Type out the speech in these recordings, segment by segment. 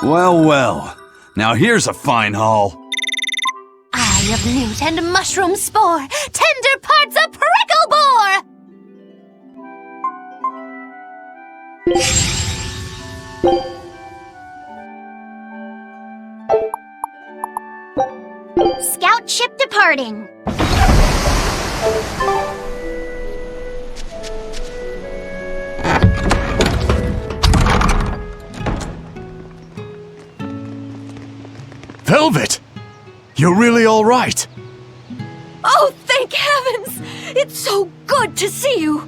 Well, well. Now here's a fine haul. Eye of newt and mushroom spore, tender parts of prickle bore! Scout ship departing. Velvet! You're really all right. Oh, thank heavens! It's so good to see you!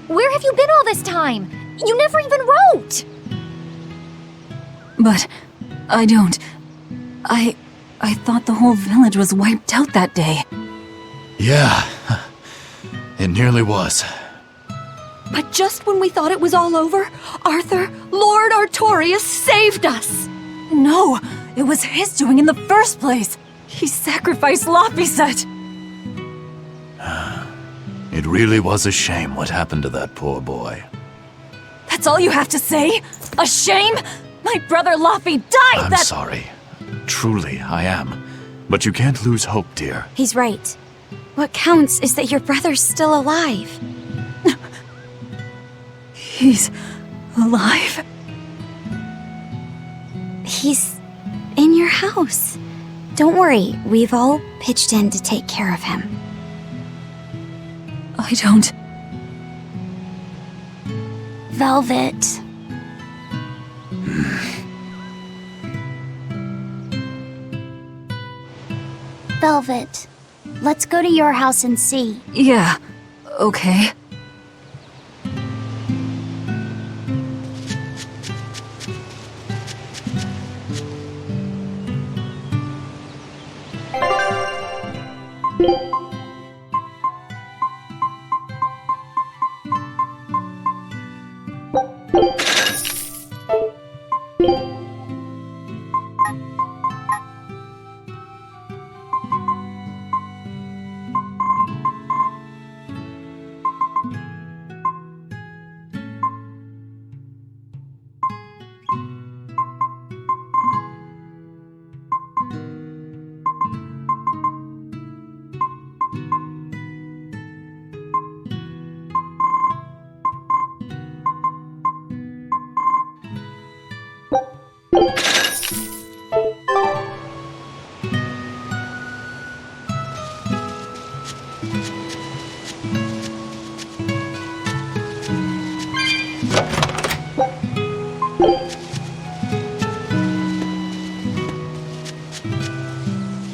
Where have you been all this time? You never even wrote! But I don't. I thought the whole village was wiped out that day. Yeah, it nearly was. But just when we thought it was all over, Arthur, Lord Artorias saved us! No, it was his doing in the first place! He sacrificed Laphicet! It really was a shame what happened to that poor boy. That's all you have to say? A shame? My brother Laphi died I'm sorry. Truly, I am. But you can't lose hope, dear. He's right. What counts is that your brother's still alive. He's alive? He's in your house. Don't worry, we've all pitched in to take care of him. I don't... Velvet. Velvet, let's go to your house and see. Yeah, okay.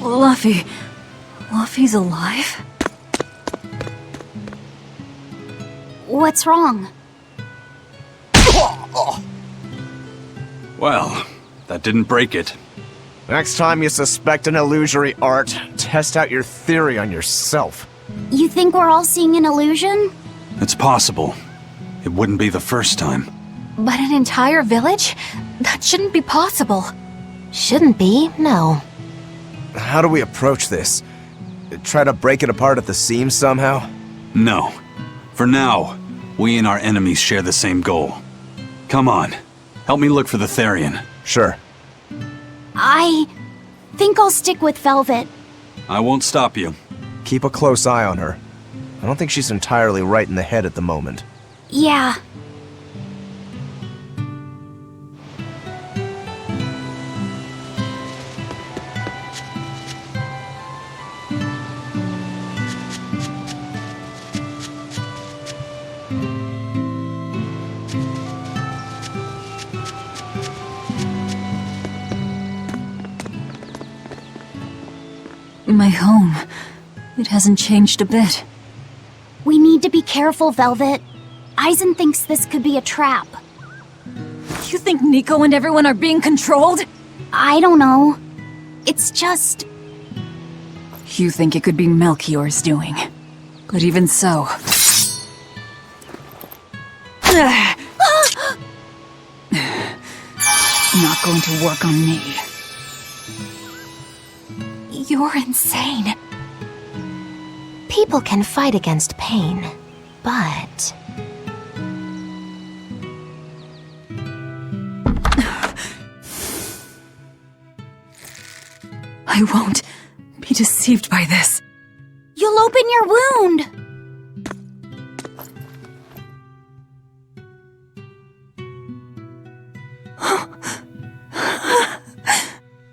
Luffy. Luffy's alive? What's wrong? Well, that didn't break it. Next time you suspect an illusory art, test out your theory on yourself. You think we're all seeing an illusion? It's possible. It wouldn't be the first time. But an entire village? That shouldn't be possible. Shouldn't be, no. How do we approach this? Try to break it apart at the seams somehow? No. For now, we and our enemies share the same goal. Come on. Help me look for the Therian. Sure. I think I'll stick with Velvet. I won't stop you. Keep a close eye on her. I don't think she's entirely right in the head at the moment. Yeah. My home. It hasn't changed a bit. We need to be careful, Velvet. Aizen thinks this could be a trap. You think Nico and everyone are being controlled? I don't know. It's just... You think it could be Melchior's doing. But even so... Not going to work on me. You're insane. People can fight against pain, but... I won't be deceived by this. You'll open your wound!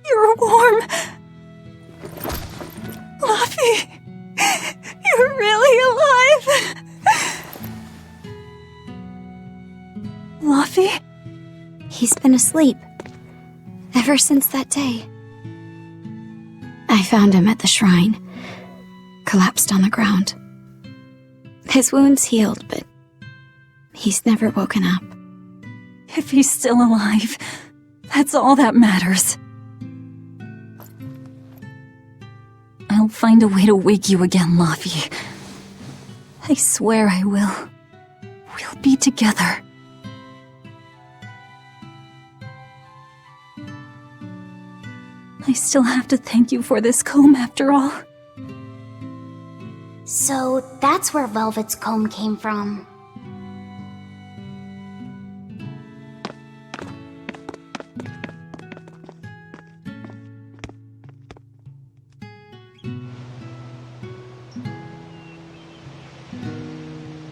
You're warm. Luffy, you're really alive. Luffy? He's been asleep. Ever since that day. I found him at the shrine. Collapsed on the ground. His wounds healed, but he's never woken up. If he's still alive, that's all that matters. I'll find a way to wake you again, Luffy. I swear I will. We'll be together. I still have to thank you for this comb after all. So that's where Velvet's comb came from.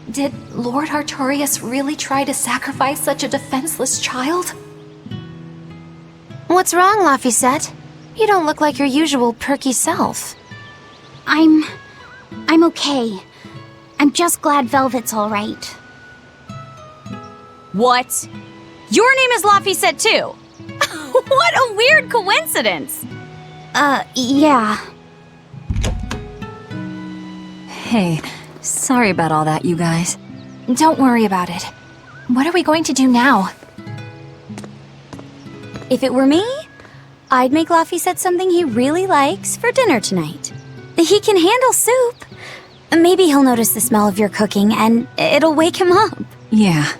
Did Lord Artorias really try to sacrifice such a defenseless child? What's wrong, Laphicet? You don't look like your usual perky self. I'm okay. I'm just glad Velvet's alright. What? Your name is Laphicet too? What a weird coincidence! Yeah. Hey, sorry about all that, you guys. Don't worry about it. What are we going to do now? If it were me, I'd make Laphicet something he really likes for dinner tonight. He can handle soup. Maybe he'll notice the smell of your cooking and it'll wake him up. Yeah,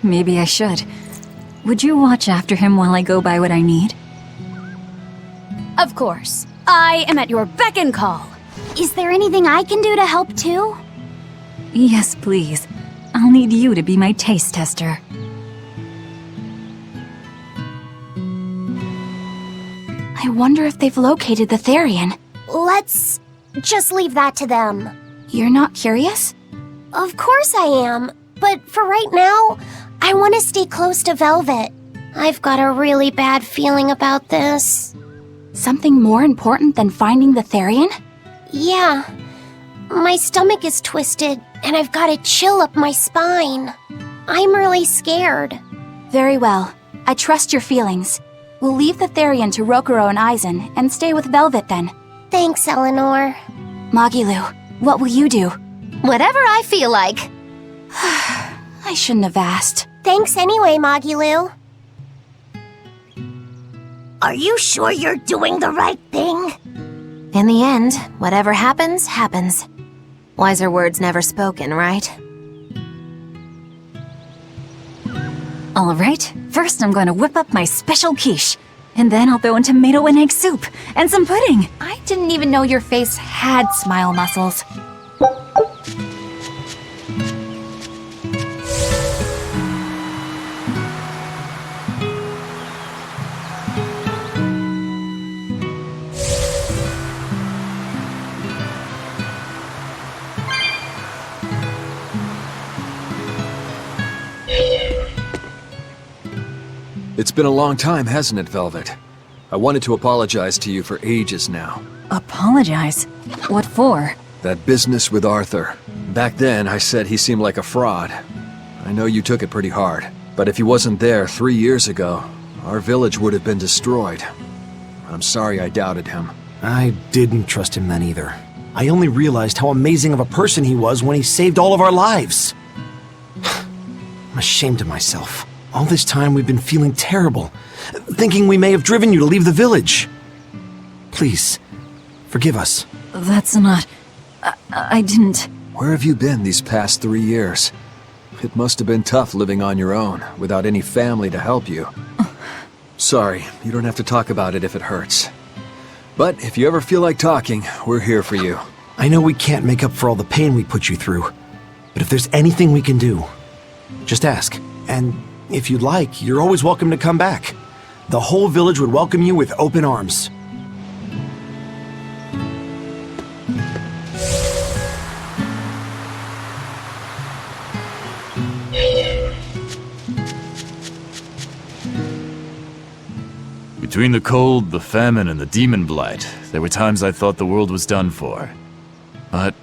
maybe I should. Would you watch after him while I go buy what I need? Of course. I am at your beck and call. Is there anything I can do to help too? Yes, please. I'll need you to be my taste tester. I wonder if they've located the Therian. Let's just leave that to them. You're not curious? Of course I am, but for right now, I want to stay close to Velvet. I've got a really bad feeling about this. Something more important than finding the Therian? Yeah. My stomach is twisted, and I've got a chill up my spine. I'm really scared. Very well. I trust your feelings. We'll leave the Therian to Rokuro and Aizen, and stay with Velvet then. Thanks, Eleanor. Magilu, what will you do? Whatever I feel like. I shouldn't have asked. Thanks anyway, Magilu. Are you sure you're doing the right thing? In the end, whatever happens, happens. Wiser words never spoken, right? All right, first I'm going to whip up my special quiche. And then I'll throw in tomato and egg soup. And some pudding. I didn't even know your face had smile muscles. It's been a long time, hasn't it, Velvet? I wanted to apologize to you for ages now. Apologize? What for? That business with Arthur. Back then, I said he seemed like a fraud. I know you took it pretty hard, but if he wasn't there 3 years ago, our village would have been destroyed. I'm sorry I doubted him. I didn't trust him then either. I only realized how amazing of a person he was when he saved all of our lives. I'm ashamed of myself. All this time we've been feeling terrible, thinking we may have driven you to leave the village. Please, forgive us. That's not... I didn't... Where have you been these past 3 years? It must have been tough living on your own, without any family to help you. Sorry, you don't have to talk about it if it hurts. But if you ever feel like talking, we're here for you. I know we can't make up for all the pain we put you through, but if there's anything we can do, just ask. And if you'd like, you're always welcome to come back. The whole village would welcome you with open arms. Between the cold, the famine, and the demon blight, there were times I thought the world was done for. But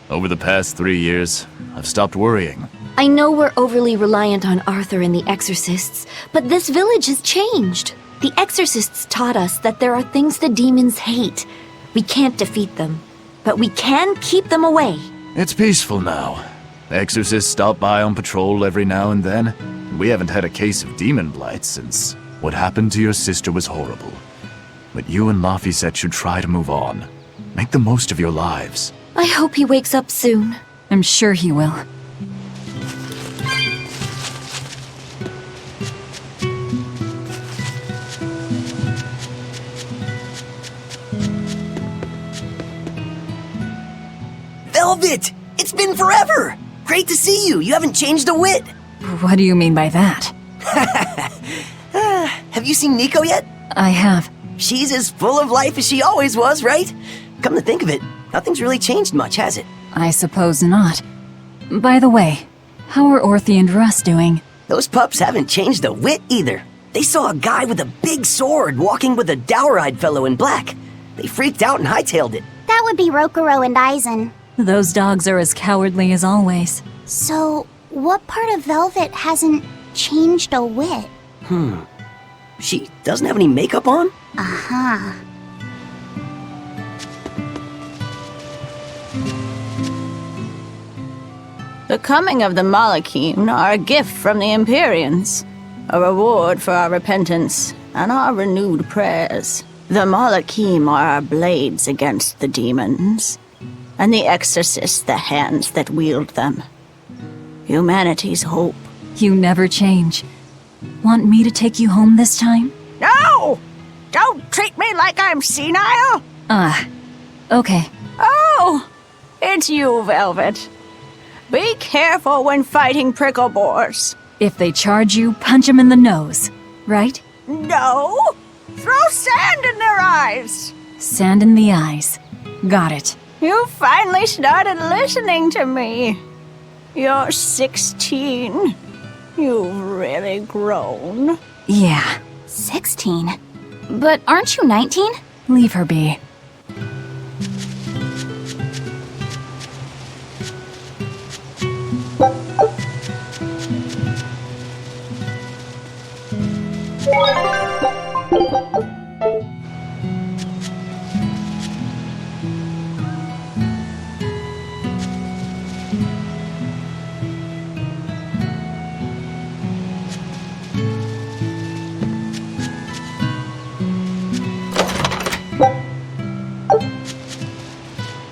over the past 3 years, I've stopped worrying. I know we're overly reliant on Arthur and the Exorcists, but this village has changed. The Exorcists taught us that there are things the demons hate. We can't defeat them, but we can keep them away. It's peaceful now. Exorcists stop by on patrol every now and then. We haven't had a case of demon blight since what happened to your sister was horrible. But you and Laphicet should try to move on. Make the most of your lives. I hope he wakes up soon. I'm sure he will. Velvet! It's been forever! Great to see you. You haven't changed a whit. What do you mean by that? Have you seen Nico yet? I have. She's as full of life as she always was, right? Come to think of it, nothing's really changed much, has it? I suppose not. By the way, how are Orthy and Russ doing? Those pups haven't changed a whit either. They saw a guy with a big sword walking with a dour-eyed fellow in black. They freaked out and hightailed it. That would be Rokuro and Aizen. Those dogs are as cowardly as always. So, what part of Velvet hasn't changed a whit? She doesn't have any makeup on? Uh-huh. The coming of the Malachim are a gift from the Empyreans, a reward for our repentance and our renewed prayers. The Malachim are our blades against the demons, and the Exorcists the hands that wield them. Humanity's hope. You never change. Want me to take you home this time? No! Don't treat me like I'm senile! Okay. Oh! It's you, Velvet. Be careful when fighting prickle boars. If they charge you, punch them in the nose, right? No! Throw sand in their eyes! Sand in the eyes. Got it. You finally started listening to me. You're 16. You've really grown. Yeah. 16? But aren't you 19? Leave her be.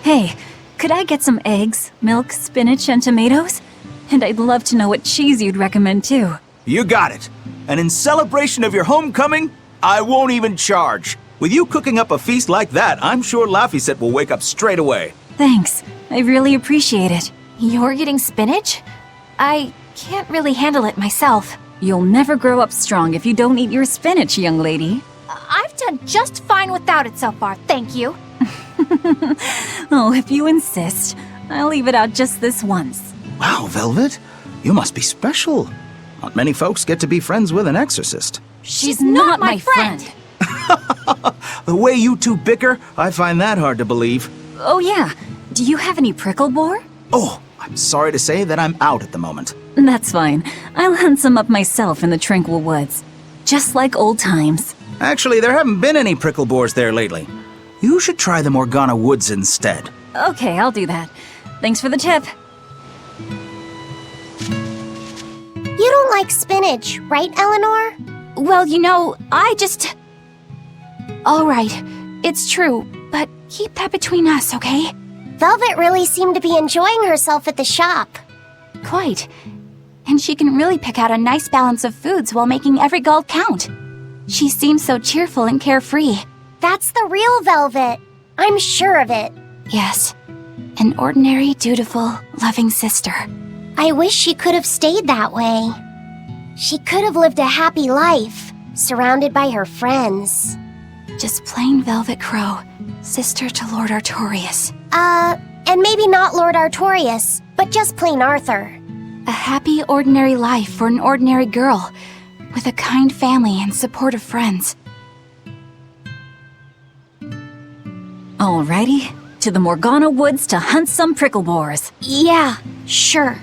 Hey, could I get some eggs, milk, spinach, and tomatoes? And I'd love to know what cheese you'd recommend too. You got it. And in celebration of your homecoming, I won't even charge. With you cooking up a feast like that, I'm sure Laphicet will wake up straight away. Thanks. I really appreciate it. You're getting spinach? I can't really handle it myself. You'll never grow up strong if you don't eat your spinach, young lady. I've done just fine without it so far, thank you. Oh, if you insist. I'll leave it out just this once. Wow, Velvet. You must be special. Not many folks get to be friends with an exorcist. She's not my friend. The way you two bicker, I find that hard to believe. Oh yeah. Do you have any prickle boar? Oh, I'm sorry to say that I'm out at the moment. That's fine. I'll hunt some up myself in the tranquil woods. Just like old times. Actually, there haven't been any prickle boars there lately. You should try the Morgana Woods instead. Okay, I'll do that. Thanks for the tip. You don't like spinach, right, Eleanor? Well, you know, All right, it's true, but keep that between us, okay? Velvet really seemed to be enjoying herself at the shop. Quite. And she can really pick out a nice balance of foods while making every gulp count. She seems so cheerful and carefree. That's the real Velvet. I'm sure of it. Yes. An ordinary, dutiful, loving sister. I wish she could have stayed that way. She could have lived a happy life, surrounded by her friends. Just plain Velvet Crow, sister to Lord Artorias. And maybe not Lord Artorias, but just plain Arthur. A happy, ordinary life for an ordinary girl, with a kind family and supportive friends. Alrighty, to the Morgana Woods to hunt some pricklebores. Yeah, sure.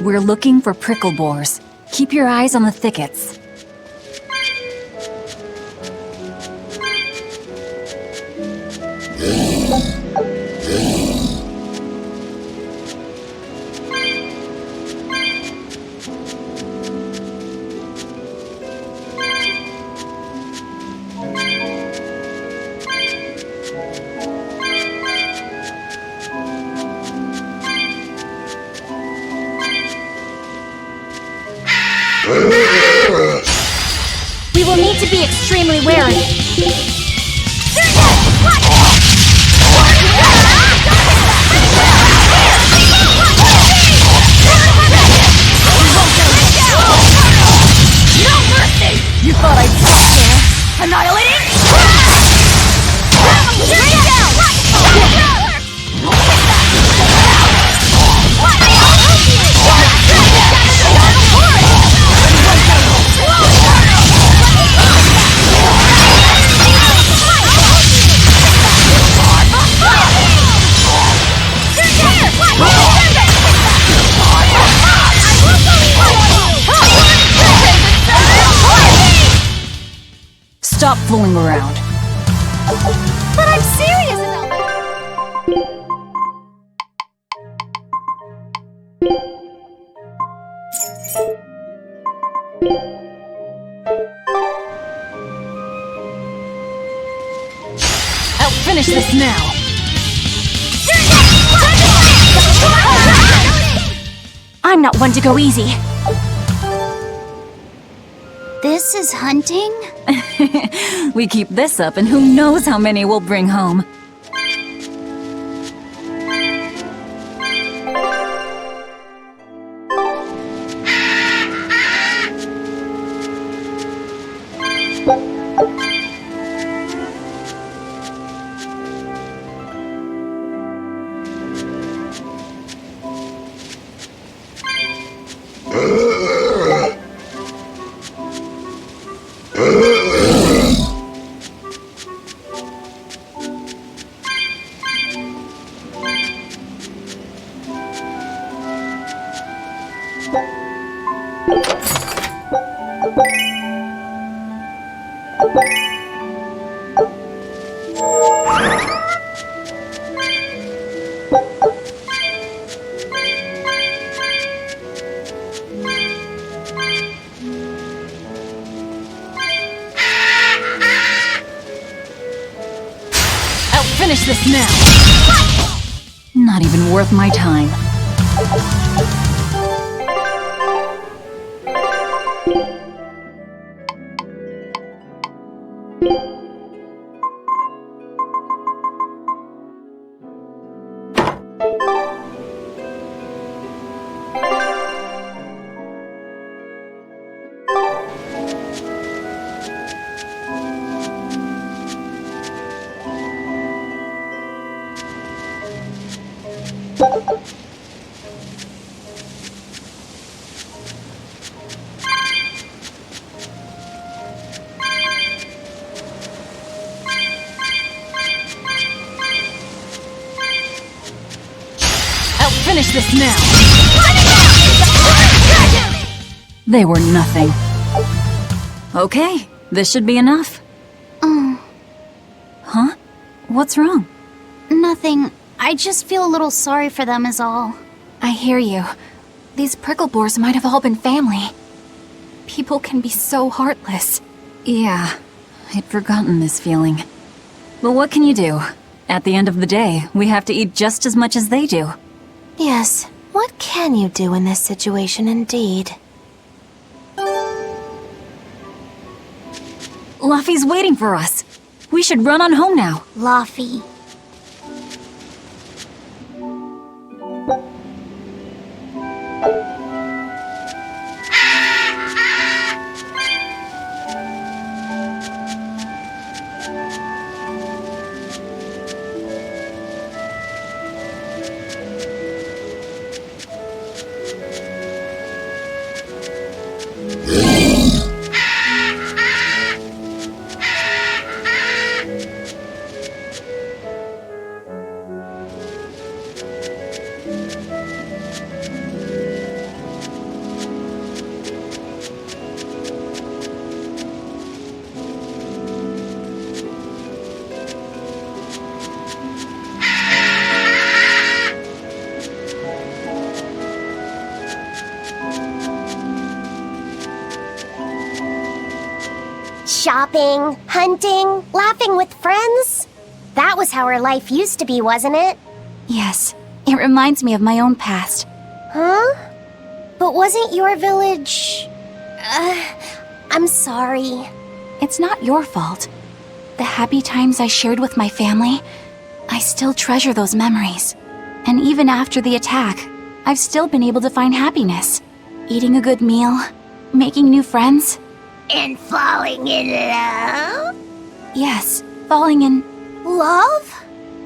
We're looking for pricklebores. Keep your eyes on the thickets. We will need to be extremely wary. No mercy! You thought I'd stop there? Annihilating? Stop fooling around. But I'm serious about that. I'll finish this now. I'm not one to go easy. This is hunting? We keep this up and who knows how many we'll bring home. Finish this now. Not even worth my time. Finish this now. They were nothing. Okay, this should be enough. Huh? What's wrong? Nothing. I just feel a little sorry for them is all. I hear you. These prickle boars might have all been family. People can be so heartless. Yeah, I'd forgotten this feeling. But what can you do? At the end of the day, we have to eat just as much as they do. Yes, what can you do in this situation indeed? Luffy's waiting for us. We should run on home now. Luffy. Shopping, hunting, laughing with friends. That was how our life used to be, wasn't it? Yes, it reminds me of my own past. Huh? But wasn't your village... I'm sorry. It's not your fault. The happy times I shared with my family, I still treasure those memories. And even after the attack, I've still been able to find happiness. Eating a good meal, making new friends. And falling in love? Yes, falling in... Love?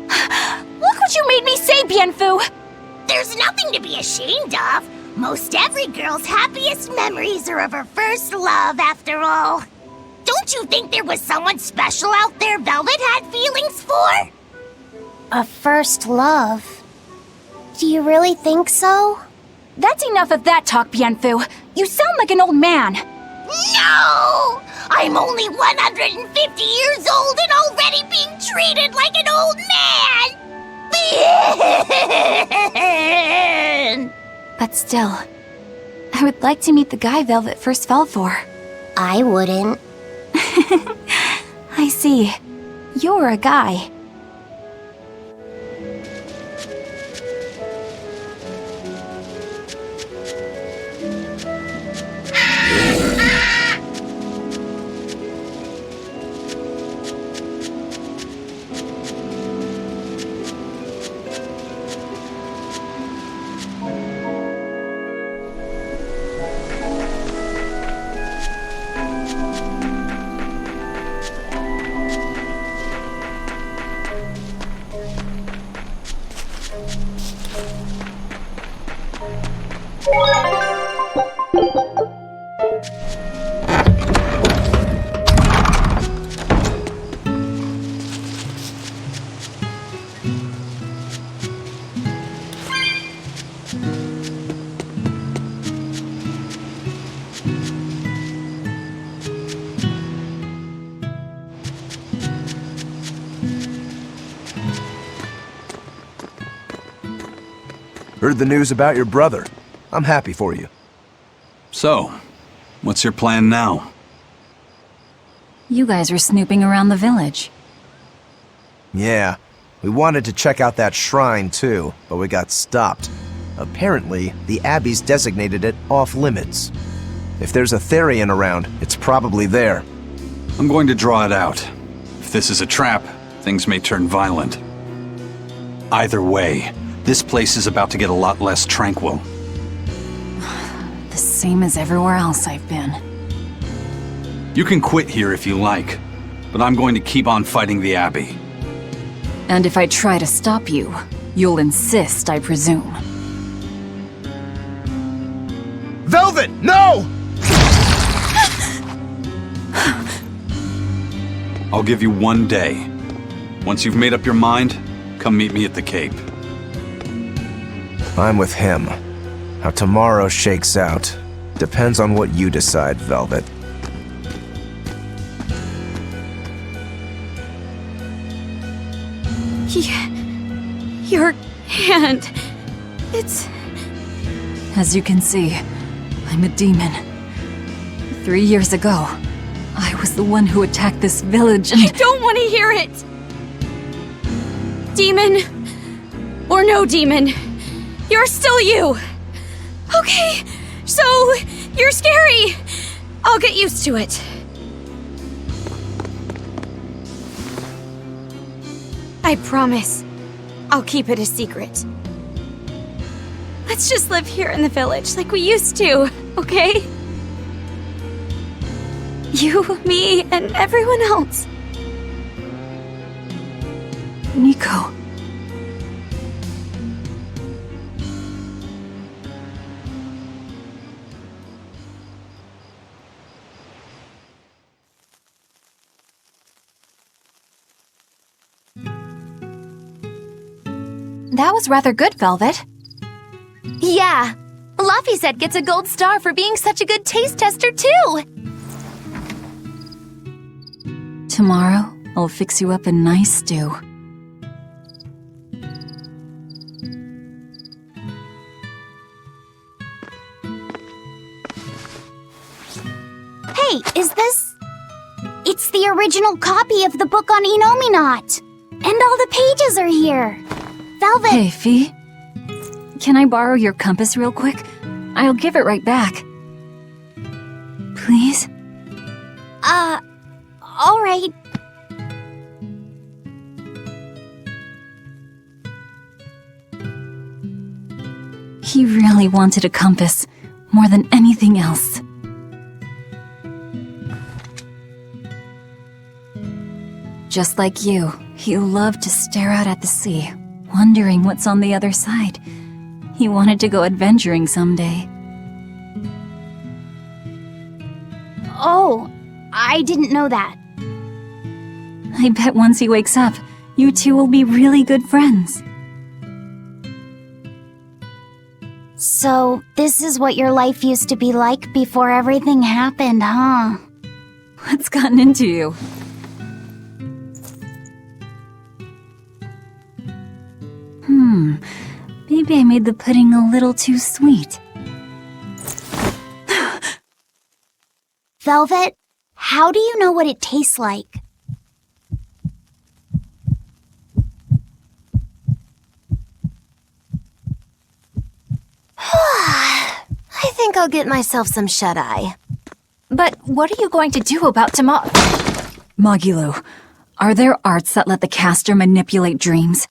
Look what you made me say, Bienfu! There's nothing to be ashamed of. Most every girl's happiest memories are of her first love, after all. Don't you think there was someone special out there Velvet had feelings for? A first love? Do you really think so? That's enough of that talk, Bienfu. You sound like an old man. No! I'm only 150 years old and already being treated like an old man! But still, I would like to meet the guy Velvet first fell for. I wouldn't. I see. You're a guy. Heard the news about your brother. I'm happy for you. So, what's your plan now? You guys are snooping around the village. Yeah, we wanted to check out that shrine too, but we got stopped. Apparently, the Abbey's designated it off-limits. If there's a Therian around, it's probably there. I'm going to draw it out. If this is a trap, things may turn violent. Either way, this place is about to get a lot less tranquil. The same as everywhere else I've been. You can quit here if you like, but I'm going to keep on fighting the Abbey. And if I try to stop you, you'll insist, I presume. Velvet, no! I'll give you 1 day. Once you've made up your mind, come meet me at the Cape. I'm with him. How tomorrow shakes out depends on what you decide, Velvet. Your hand... As you can see, I'm a demon. 3 years ago, I was the one who attacked this village and— I don't want to hear it! Demon, or no demon, you're still you! Okay, so you're scary! I'll get used to it. I promise, I'll keep it a secret. Let's just live here in the village like we used to, okay? You, me, and everyone else. Nico. That was rather good, Velvet. Yeah. Laphicet gets a gold star for being such a good taste tester, too! Tomorrow, I'll fix you up a nice stew. Hey, is this... It's the original copy of the book on Enominat. And all the pages are here. Velvet... Hey, Fee. Can I borrow your compass real quick? I'll give it right back. Please? All right. He really wanted a compass, more than anything else. Just like you, he loved to stare out at the sea, wondering what's on the other side. He wanted to go adventuring someday. Oh, I didn't know that. I bet once he wakes up, you two will be really good friends. So, this is what your life used to be like before everything happened, huh? What's gotten into you? Maybe I made the pudding a little too sweet. Velvet, how do you know what it tastes like? I think I'll get myself some shut-eye. But what are you going to do about tomorrow? Magilu, are there arts that let the caster manipulate dreams?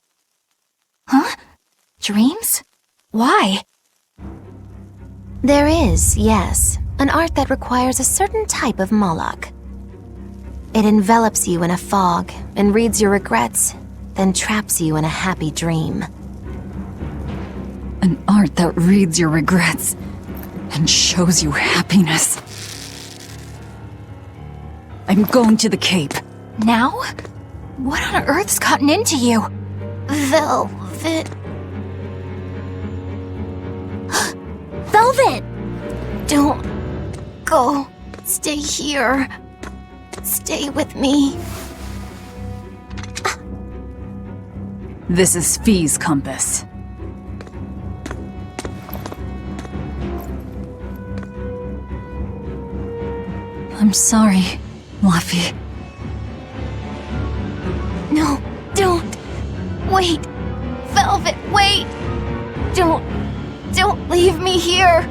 Huh? Dreams? Why? There is, yes. An art that requires a certain type of Moloch. It envelops you in a fog and reads your regrets, then traps you in a happy dream. An art that reads your regrets and shows you happiness. I'm going to the Cape. Now? What on earth's gotten into you? Velvet... Velvet! Don't go. Stay here. Stay with me. This is Fee's compass. I'm sorry, Laphie. No, don't. Wait. Velvet, wait. Don't leave me here.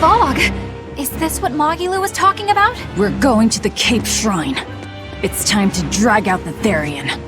Fog? Is this what Magilu was talking about? We're going to the Cape Shrine. It's time to drag out the Therian.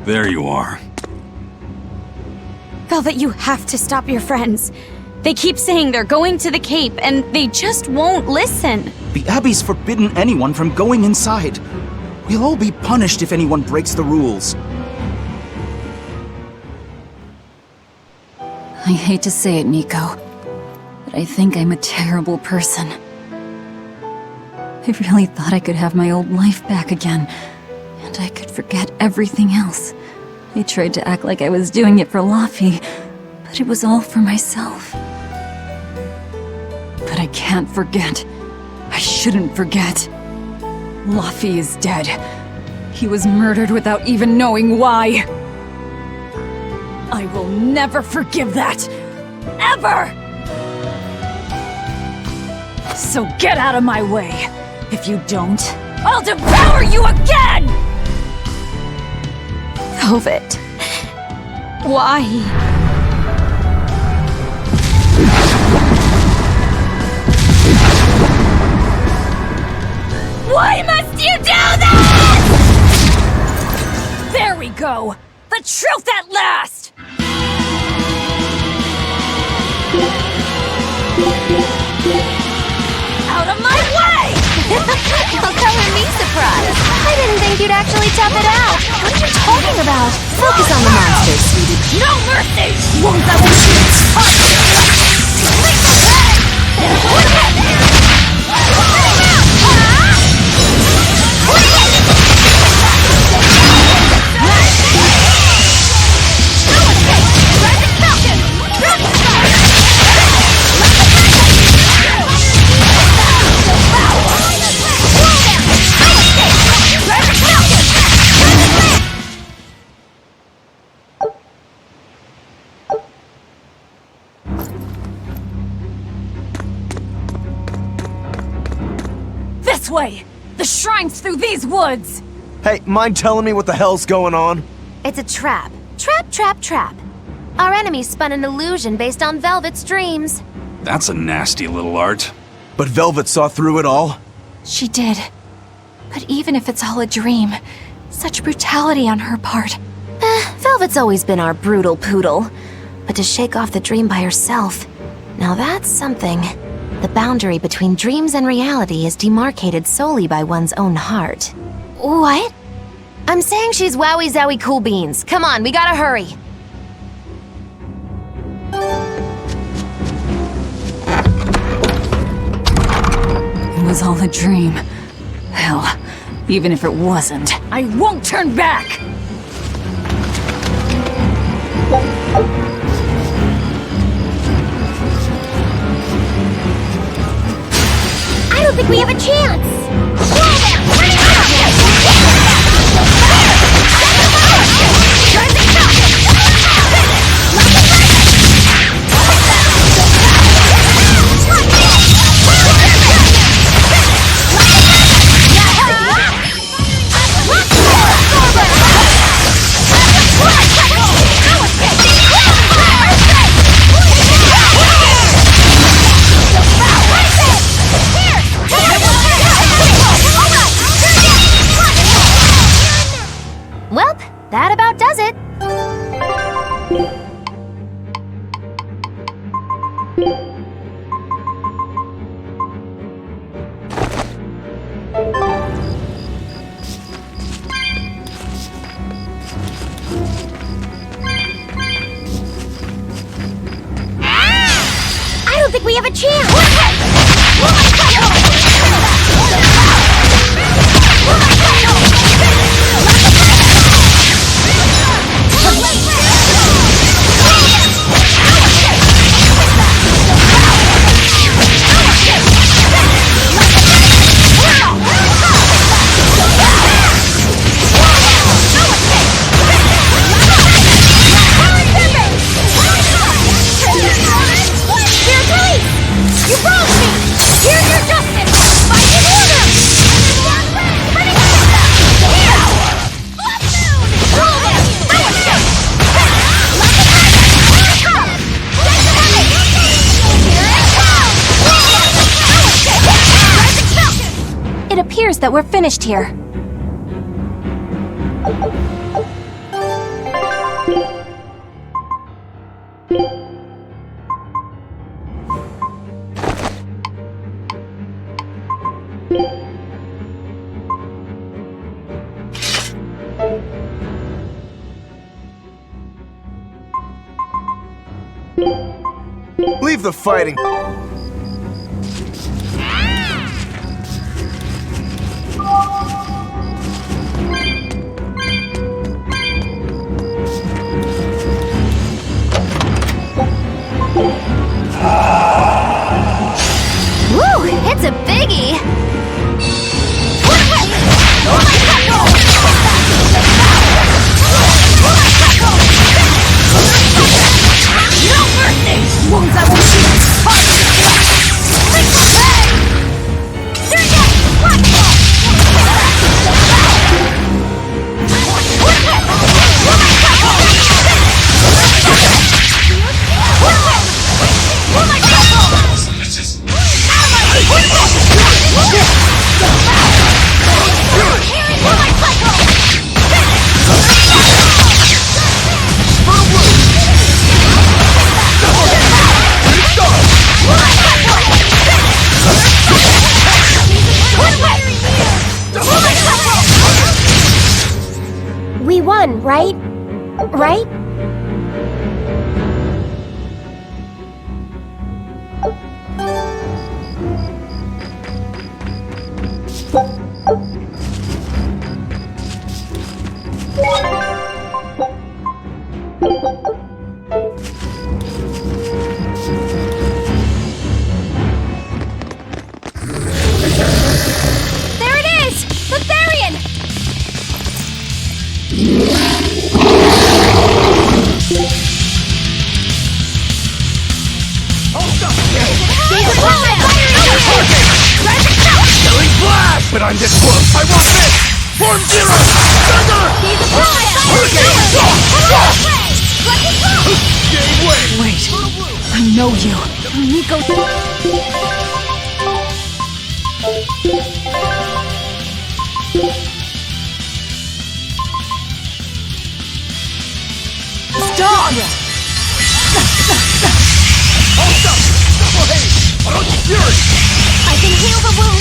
There you are. Velvet, you have to stop your friends. They keep saying they're going to the Cape, and they just won't listen. The Abbey's forbidden anyone from going inside. We'll all be punished if anyone breaks the rules. I hate to say it, Nico, but I think I'm a terrible person. I really thought I could have my old life back again, and I could forget everything else. I tried to act like I was doing it for Laffy, but it was all for myself. But I can't forget. I shouldn't forget. Laffy is dead. He was murdered without even knowing why. I will never forgive that. Ever! So get out of my way. If you don't, I'll devour you again! Velvet. Why? Why must you do this?! There we go! The truth at last! Out of my way! How color me surprised? I didn't think you'd actually tough it out. What are you talking about? Focus on the monsters, sweetie. No mercy! Won't that will shoot! Leap This way! The shrine's through these woods! Hey, mind telling me what the hell's going on? It's a trap. Trap, trap, trap. Our enemy spun an illusion based on Velvet's dreams. That's a nasty little art. But Velvet saw through it all? She did. But even if it's all a dream, such brutality on her part. Velvet's always been our brutal poodle. But to shake off the dream by herself, now that's something. The boundary between dreams and reality is demarcated solely by one's own heart. What? I'm saying she's wowie zowie cool beans. Come on, we gotta hurry. It was all a dream. Hell, even if it wasn't, I won't turn back! I don't think we have a chance! Welp, that about does it. I don't think we have a chance! It appears that we're finished here. Leave the fighting. Woo! It's a biggie! We won, right? Right? There it is! The Therian! But I'm this close. I want this! Form Zero! Wait, I know you. Nico. Stop! I can heal the wound.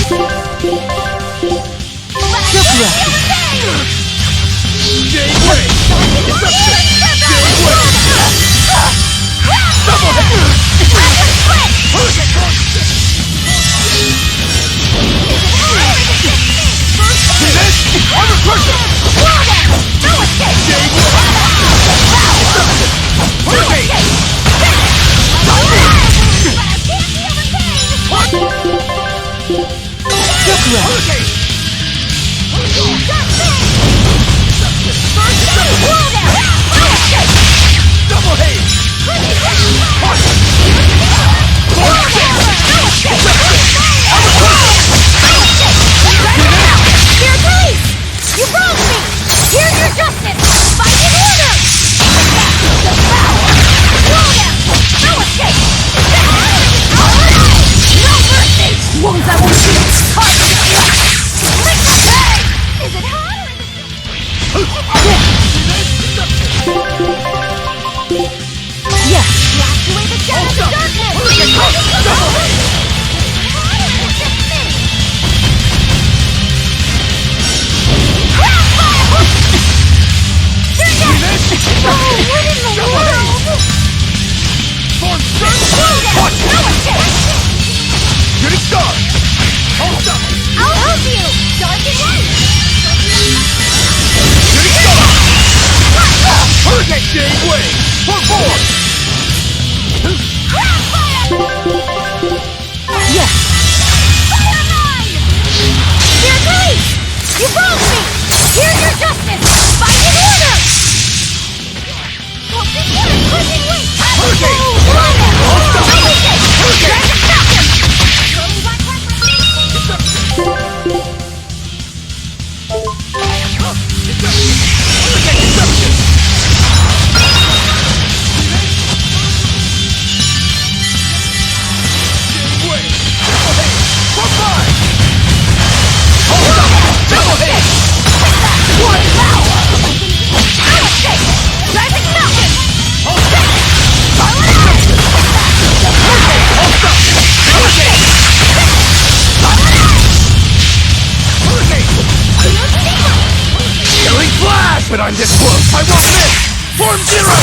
But I'm this close. I want this! Form Zero!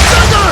Thunder!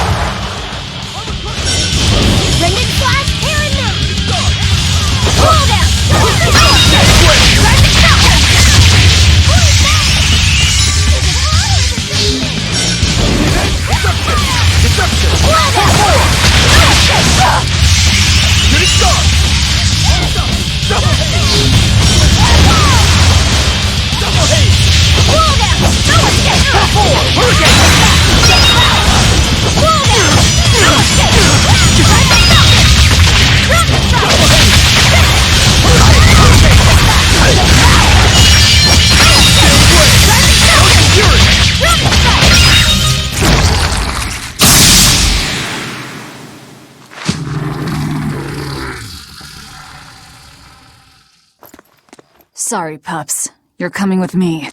Sorry, pups. You're coming with me.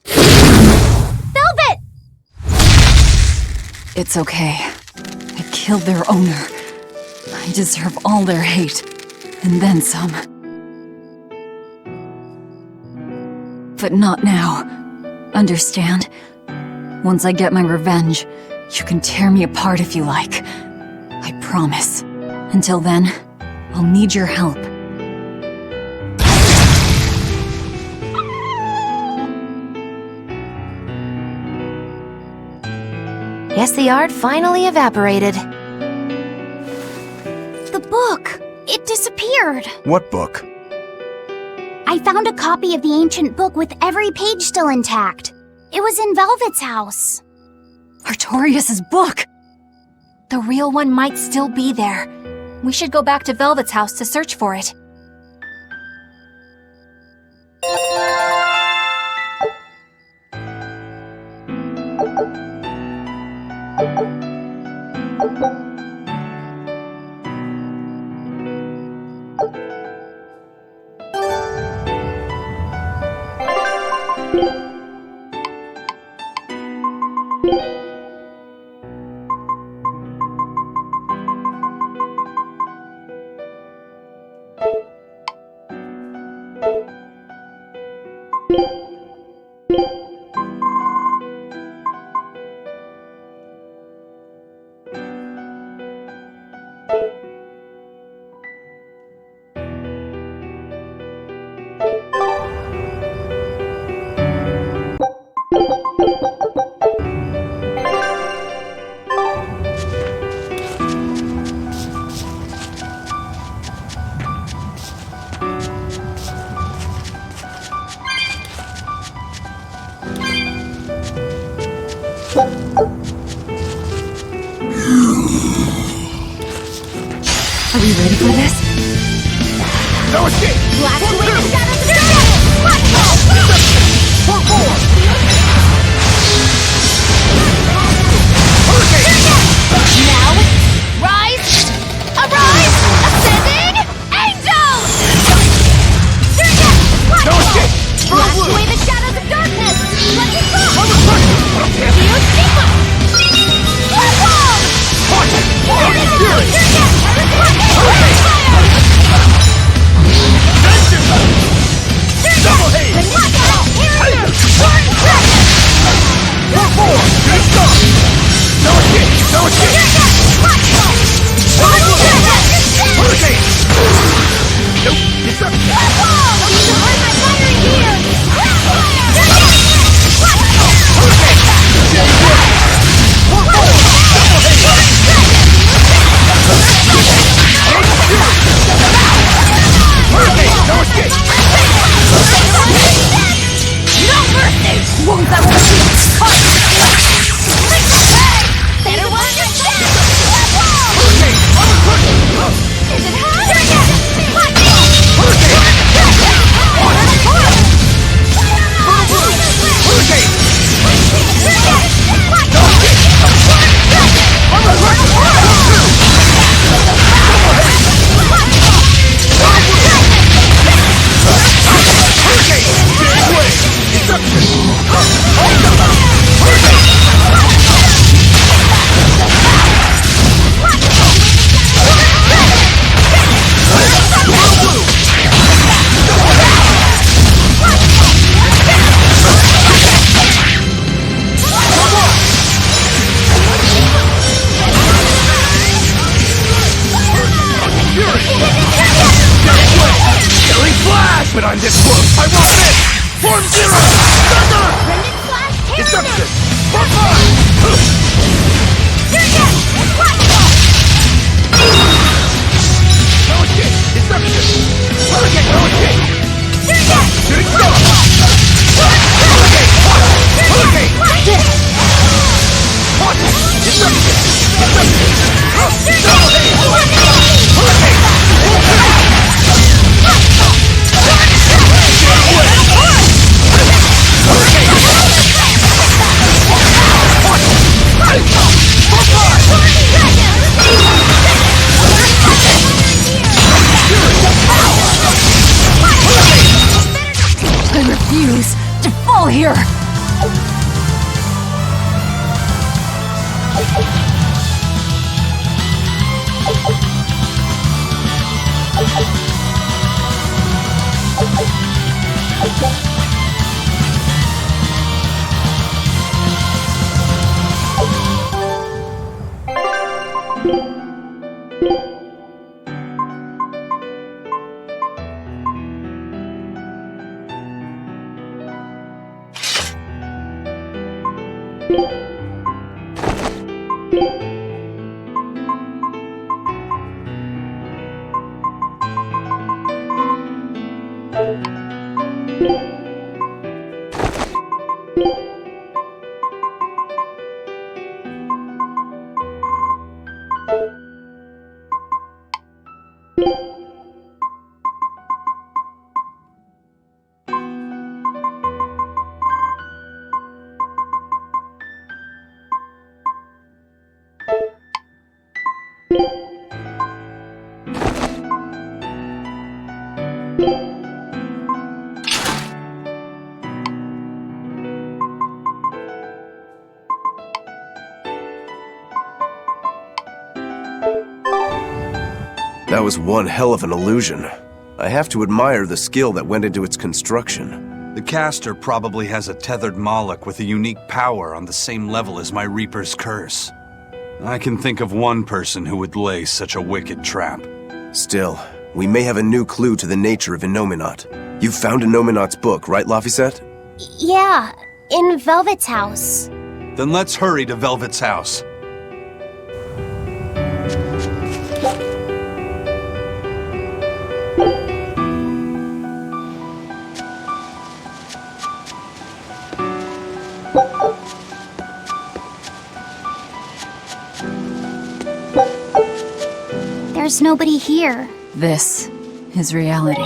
Velvet! It's okay. I killed their owner. I deserve all their hate. And then some. But not now. Understand? Once I get my revenge, you can tear me apart if you like. I promise. Until then, I'll need your help. Guess the art finally evaporated. The book! It disappeared! What book? I found a copy of the ancient book with every page still intact. It was in Velvet's house. Artorias' book! The real one might still be there. We should go back to Velvet's house to search for it. Are we ready for this? No escape! Blast away the shadows! One more! Now, rise! Arise! Ascending! Angels! No escape! Blast away the shadows of darkness! Let's go! Okay. Sigma! Punch! Fury! Double haze! That was one hell of an illusion. I have to admire the skill that went into its construction. The caster probably has a tethered Moloch with a unique power on the same level as my Reaper's curse. I can think of one person who would lay such a wicked trap. Still, we may have a new clue to the nature of Innominat. You found Innominat's book, right, Laphicet? Yeah, in Velvet's house. Then let's hurry to Velvet's house. There's nobody here. This is reality.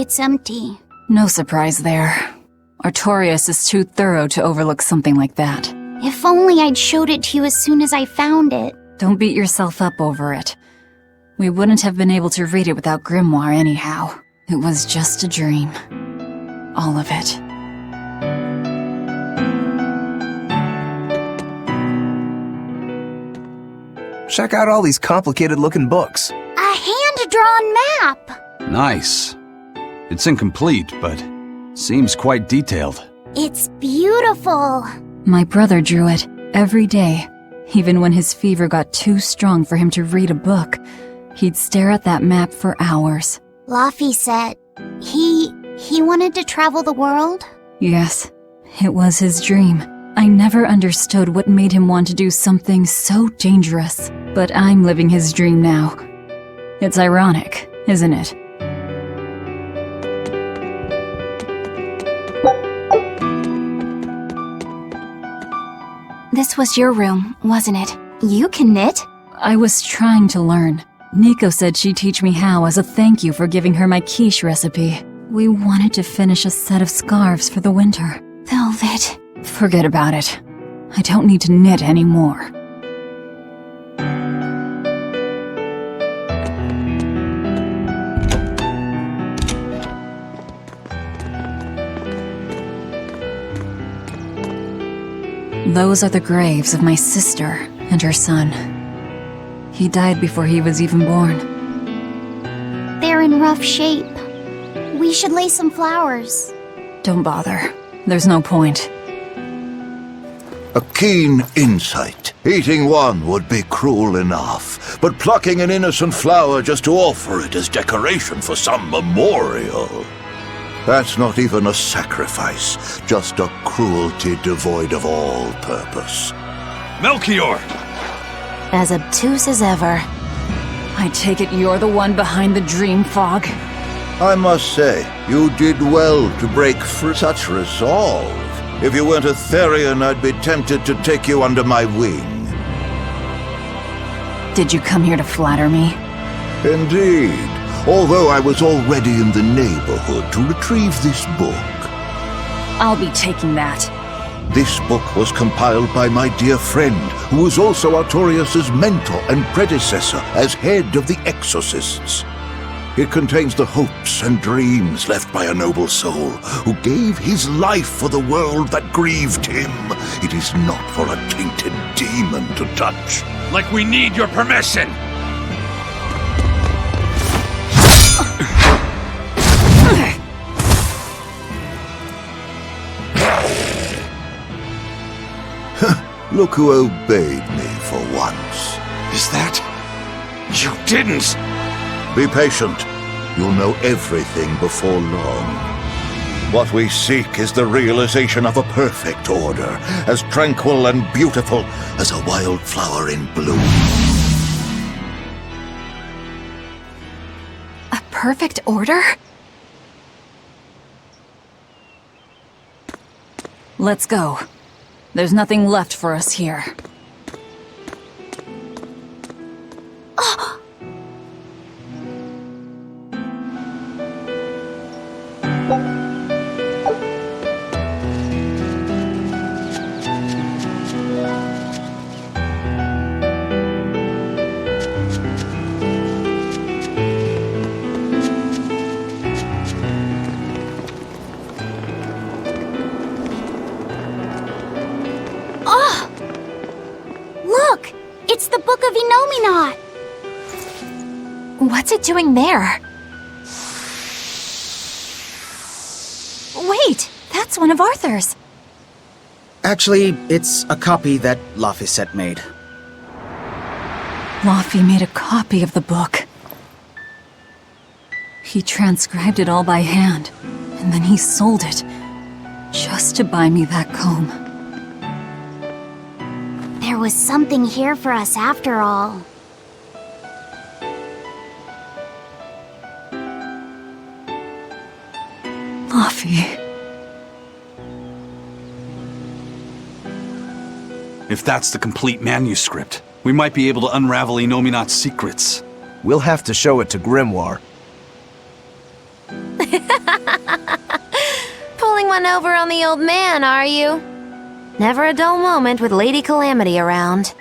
It's empty. No surprise there. Artorias is too thorough to overlook something like that. If only I'd showed it to you as soon as I found it. Don't beat yourself up over it. We wouldn't have been able to read it without Grimoire anyhow. It was just a dream. All of it. Check out all these complicated-looking books. A hand-drawn map! Nice. It's incomplete, but seems quite detailed. It's beautiful. My brother drew it every day. Even when his fever got too strong for him to read a book, he'd stare at that map for hours. Laphicet, he wanted to travel the world? Yes, it was his dream. I never understood what made him want to do something so dangerous. But I'm living his dream now. It's ironic, isn't it? This was your room, wasn't it? You can knit? I was trying to learn. Nico said she'd teach me how as a thank you for giving her my quiche recipe. We wanted to finish a set of scarves for the winter. Velvet. Forget about it. I don't need to knit anymore. Those are the graves of my sister and her son. He died before he was even born. They're in rough shape. We should lay some flowers. Don't bother. There's no point. A keen insight. Eating one would be cruel enough, but plucking an innocent flower just to offer it as decoration for some memorial. That's not even a sacrifice, just a cruelty devoid of all purpose. Melchior! As obtuse as ever. I take it you're the one behind the dream fog. I must say, you did well to break through such resolve. If you weren't a Therian, I'd be tempted to take you under my wing. Did you come here to flatter me? Indeed. Although I was already in the neighborhood to retrieve this book. I'll be taking that. This book was compiled by my dear friend, who was also Artorius' mentor and predecessor as head of the Exorcists. It contains the hopes and dreams left by a noble soul who gave his life for the world that grieved him. It is not for a tainted demon to touch. Like we need your permission! Look who obeyed me for once. Is that... You didn't! Be patient. You'll know everything before long. What we seek is the realization of a perfect order, as tranquil and beautiful as a wildflower in bloom. A perfect order? Let's go. There's nothing left for us here. Look! It's the Book of Enominat! What's it doing there? Wait! That's one of Arthur's! Actually, it's a copy that Laphicet made. Laffy made a copy of the book. He transcribed it all by hand, and then he sold it, just to buy me that comb. There was something here for us after all. Laffy. If that's the complete manuscript, we might be able to unravel Enominat's secrets. We'll have to show it to Grimoire. Pulling one over on the old man, are you? Never a dull moment with Lady Calamity around.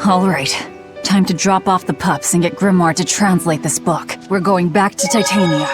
All right. Time to drop off the pups and get Grimoire to translate this book. We're going back to Titania.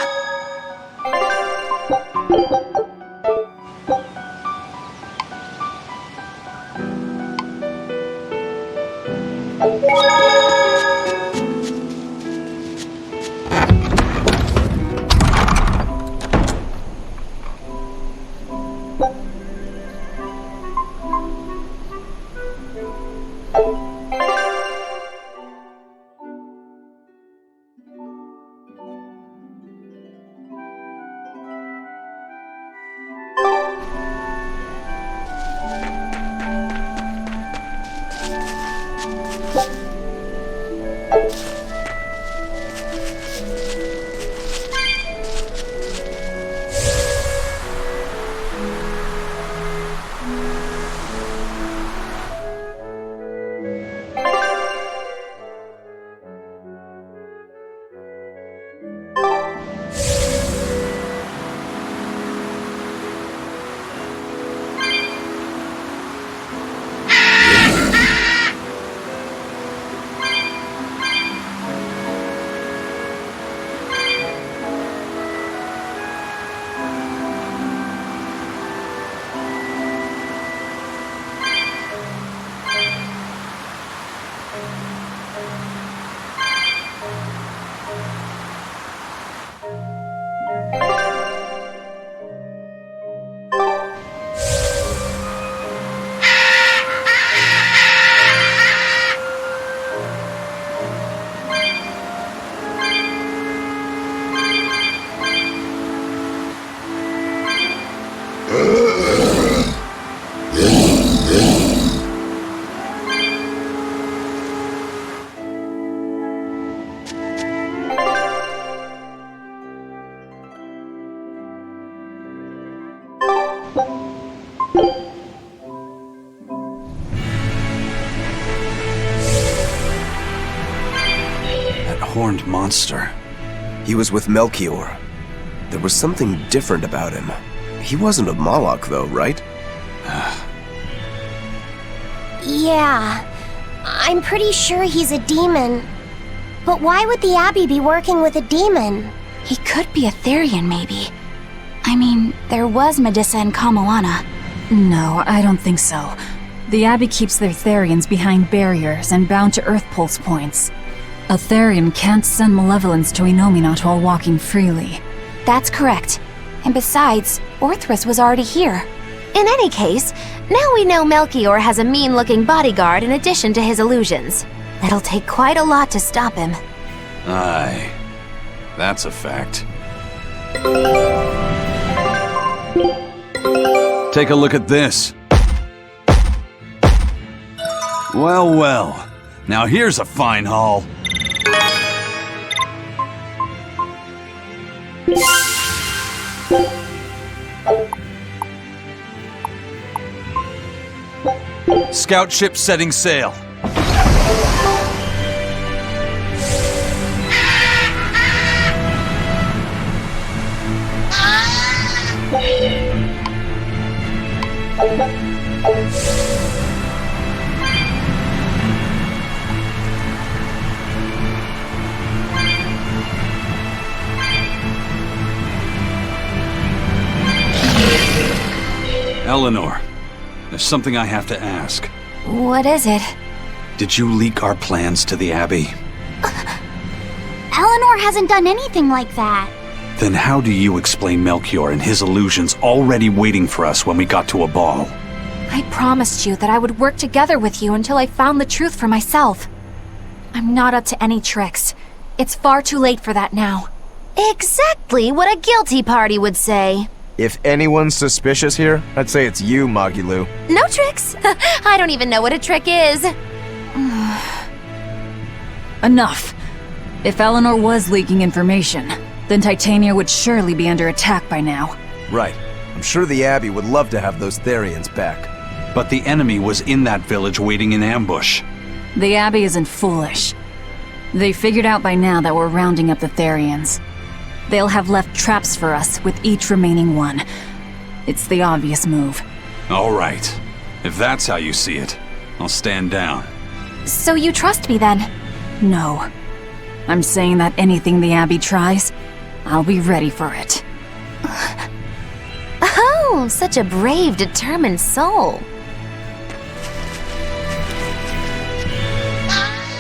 horned monster. He was with Melchior. There was something different about him. He wasn't a Moloch, though, right? Yeah, I'm pretty sure he's a demon. But why would the Abbey be working with a demon? He could be a Therian, maybe. I mean, there was Medissa and Kamalana. No, I don't think so. The Abbey keeps their Therians behind barriers and bound to Earth Pulse points. A Therian can't send malevolence to Inominat while walking freely. That's correct. And besides, Orthrus was already here. In any case, now we know Melchior has a mean-looking bodyguard in addition to his illusions. It'll take quite a lot to stop him. Aye, that's a fact. Take a look at this. Well, well. Now here's a fine haul. Scout ship setting sail. Eleanor, there's something I have to ask. What is it? Did you leak our plans to the Abbey? Eleanor hasn't done anything like that. Then how do you explain Melchior and his illusions already waiting for us when we got to a ball? I promised you that I would work together with you until I found the truth for myself. I'm not up to any tricks. It's far too late for that now. Exactly what a guilty party would say. If anyone's suspicious here, I'd say it's you, Magilu. No tricks. I don't even know what a trick is. Enough. If Eleanor was leaking information, then Titania would surely be under attack by now. Right. I'm sure the Abbey would love to have those Therians back. But the enemy was in that village waiting in ambush. The Abbey isn't foolish. They figured out by now that we're rounding up the Therians. They'll have left traps for us with each remaining one. It's the obvious move. All right. If that's how you see it, I'll stand down. So you trust me then? No. I'm saying that anything the Abbey tries, I'll be ready for it. Oh, such a brave, determined soul.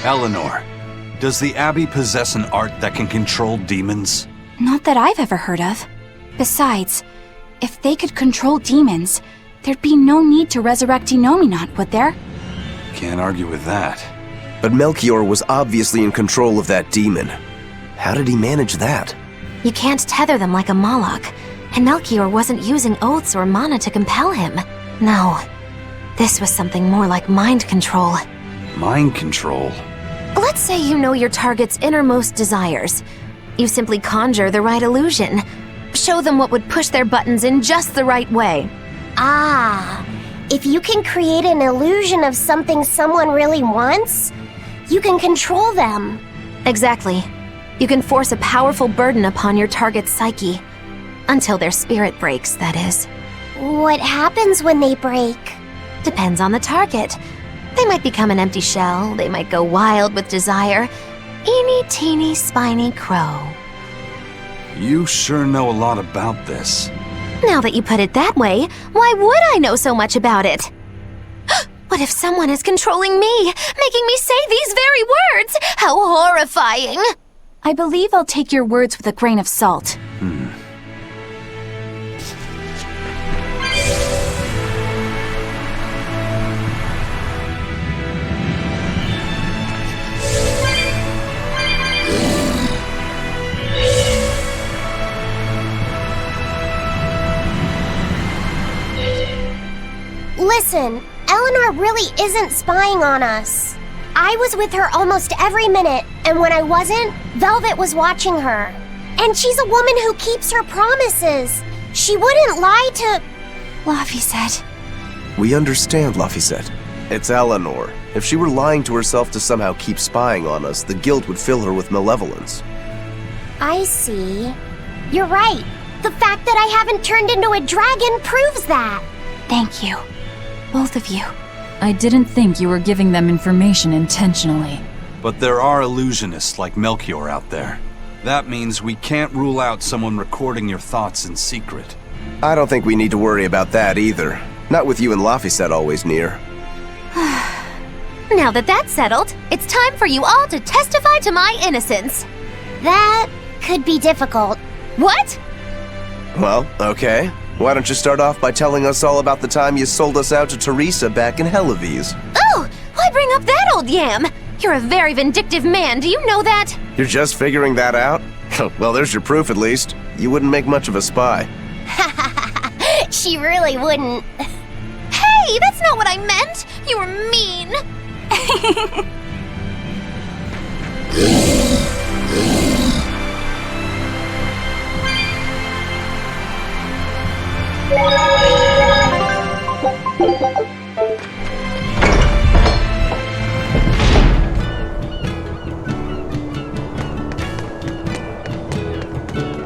Eleanor, does the Abbey possess an art that can control demons? Not that I've ever heard of. Besides, if they could control demons, there'd be no need to resurrect Inominat, would there? Can't argue with that. But Melchior was obviously in control of that demon. How did he manage that? You can't tether them like a Moloch, and Melchior wasn't using oaths or mana to compel him. No, this was something more like mind control. Mind control? Let's say you know your target's innermost desires. You simply conjure the right illusion. Show them what would push their buttons in just the right way. Ah, if you can create an illusion of something someone really wants, you can control them. Exactly. You can force a powerful burden upon your target's psyche. Until their spirit breaks, that is. What happens when they break? Depends on the target. They might become an empty shell, they might go wild with desire. Eeny teeny spiny crow. You sure know a lot about this. Now that you put it that way, why would I know so much about it? What if someone is controlling me, making me say these very words? How horrifying! I believe I'll take your words with a grain of salt. Listen, Eleanor really isn't spying on us. I was with her almost every minute, and when I wasn't, Velvet was watching her. And she's a woman who keeps her promises. She wouldn't lie to... Laphicet. We understand, Laphicet. It's Eleanor. If she were lying to herself to somehow keep spying on us, the guilt would fill her with malevolence. I see. You're right. The fact that I haven't turned into a dragon proves that. Thank you. Both of you. I didn't think you were giving them information intentionally. But there are illusionists like Melchior out there. That means we can't rule out someone recording your thoughts in secret. I don't think we need to worry about that either. Not with you and Laphicet always near. Now that that's settled, it's time for you all to testify to my innocence. That could be difficult. What? Well, okay. Why don't you start off by telling us all about the time you sold us out to Teresa back in Helives? Oh, why bring up that old yam? You're a very vindictive man, do you know that? You're just figuring that out? Well, there's your proof at least. You wouldn't make much of a spy. She really wouldn't. Hey, that's not what I meant! You were mean!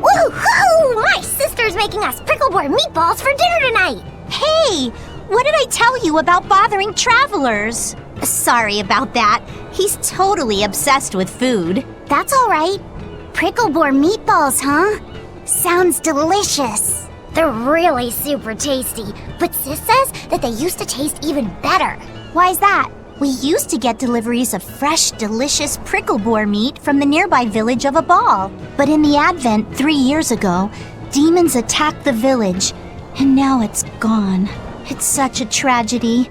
Woohoo! My sister's making us pickleboard meatballs for dinner tonight! Hey, what did I tell you about bothering travelers? Sorry about that. He's totally obsessed with food. That's alright. Pickleboard meatballs, huh? Sounds delicious. They're really super tasty, but Sis says that they used to taste even better. Why's that? We used to get deliveries of fresh, delicious prickleboar meat from the nearby village of Abal. But in the Advent 3 years ago, demons attacked the village, and now it's gone. It's such a tragedy.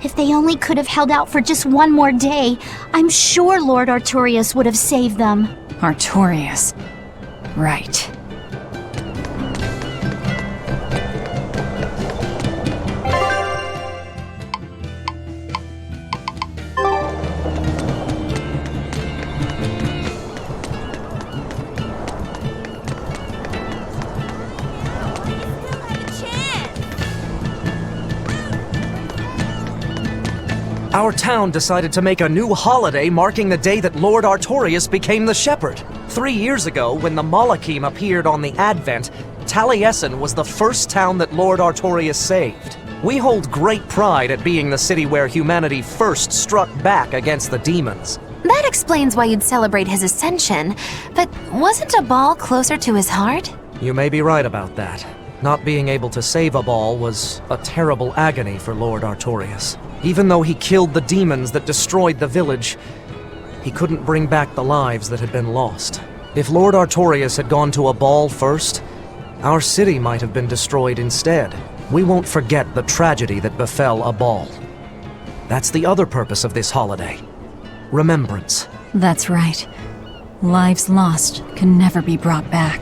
If they only could have held out for just one more day, I'm sure Lord Artorius would have saved them. Artorius. Right. Our town decided to make a new holiday marking the day that Lord Artorius became the shepherd. 3 years ago, when the Malachim appeared on the Advent, Taliesin was the first town that Lord Artorius saved. We hold great pride at being the city where humanity first struck back against the demons. That explains why you'd celebrate his ascension, but wasn't Abal closer to his heart? You may be right about that. Not being able to save Abal was a terrible agony for Lord Artorius. Even though he killed the demons that destroyed the village, he couldn't bring back the lives that had been lost. If Lord Artorius had gone to Abal first, our city might have been destroyed instead. We won't forget the tragedy that befell Abal. That's the other purpose of this holiday. Remembrance. That's right. Lives lost can never be brought back.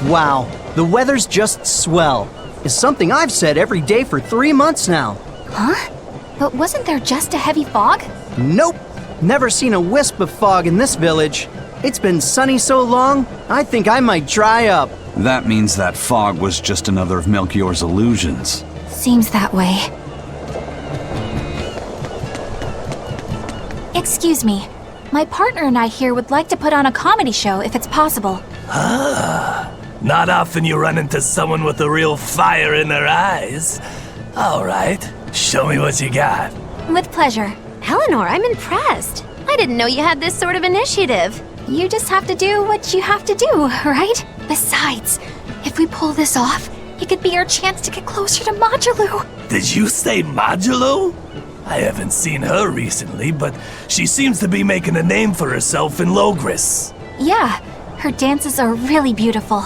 Wow, the weather's just swell. It's something I've said every day for 3 months now. Huh? But wasn't there just a heavy fog? Nope. Never seen a wisp of fog in this village. It's been sunny so long, I think I might dry up. That means that fog was just another of Melchior's illusions. Seems that way. Excuse me. My partner and I here would like to put on a comedy show if it's possible. Ah, not often you run into someone with a real fire in their eyes. All right, show me what you got. With pleasure. Eleanor, I'm impressed. I didn't know you had this sort of initiative. You just have to do what you have to do, right? Besides, if we pull this off, it could be our chance to get closer to Modulu. Did you say Modulu? I haven't seen her recently, but she seems to be making a name for herself in Logris. Yeah, her dances are really beautiful.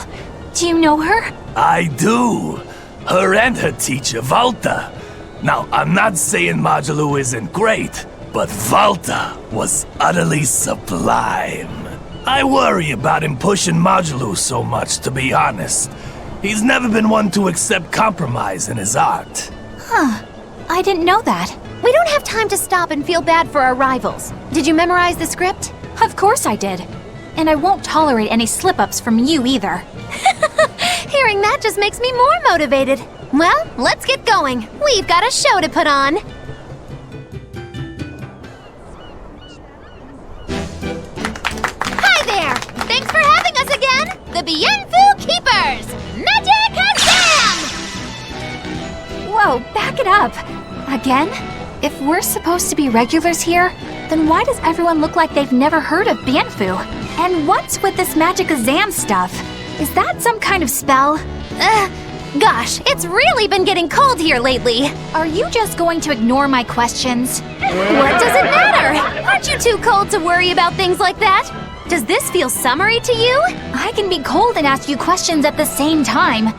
Do you know her? I do. Her and her teacher, Valta. Now, I'm not saying Modulu isn't great, but Valta was utterly sublime. I worry about him pushing Modulu so much, to be honest. He's never been one to accept compromise in his art. Huh. I didn't know that. We don't have time to stop and feel bad for our rivals. Did you memorize the script? Of course I did. And I won't tolerate any slip-ups from you either. Here Hearing that just makes me more motivated. Well, let's get going. We've got a show to put on. Hi there! Thanks for having us again! The Bienfu Keepers! Magic Exam! Whoa, back it up. Again? If we're supposed to be regulars here, then why does everyone look like they've never heard of Bienfu? And what's with this magic exam stuff? Is that some kind of spell? Gosh, it's really been getting cold here lately. Are you just going to ignore my questions? What does it matter? Aren't you too cold to worry about things like that? Does this feel summery to you? I can be cold and ask you questions at the same time.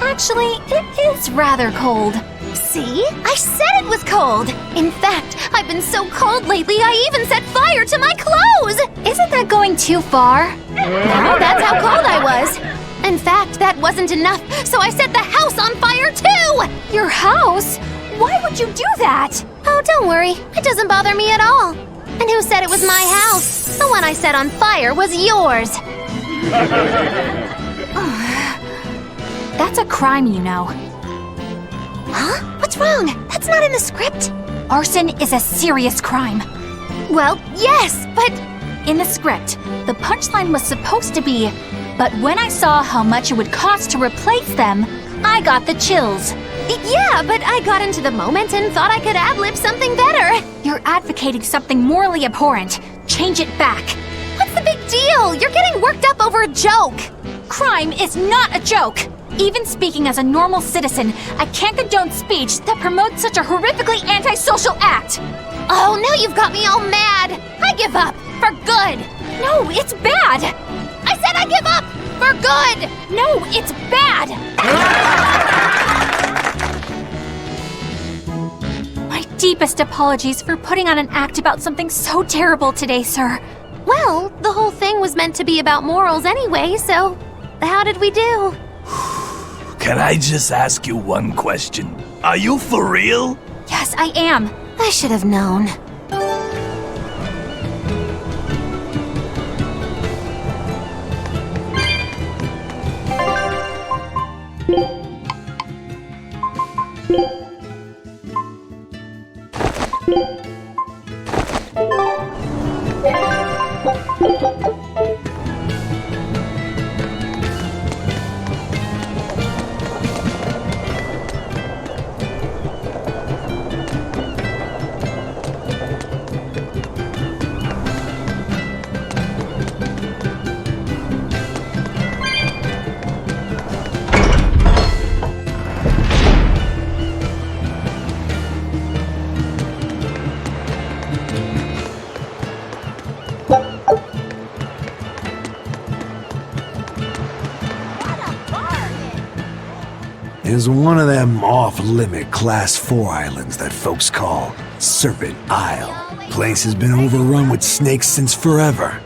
Actually, it is rather cold. See? I said it was cold! In fact, I've been so cold lately I even set fire to my clothes! Isn't that going too far? No, that's how cold I was. In fact, that wasn't enough, so I set the house on fire too! Your house? Why would you do that? Oh, don't worry. It doesn't bother me at all. And who said it was my house? The one I set on fire was yours. That's a crime, you know. Huh? What's wrong? That's not in the script. Arson is a serious crime. Well, yes, but... In the script, the punchline was supposed to be, but when I saw how much it would cost to replace them, I got the chills. Yeah, but I got into the moment and thought I could ad-lib something better. You're advocating something morally abhorrent. Change it back. What's the big deal? You're getting worked up over a joke. Crime is not a joke. Even speaking as a normal citizen, I can't condone speech that promotes such a horrifically antisocial act. Oh, now you've got me all mad. I give up. For good. No, it's bad. I said I give up. For good. No, it's bad. My deepest apologies for putting on an act about something so terrible today, sir. Well, the whole thing was meant to be about morals anyway, so how did we do? Can I just ask you one question? Are you for real? Yes, I am. I should have known. Is one of them off-limit Class 4 islands that folks call Serpent Isle. Place has been overrun with snakes since forever.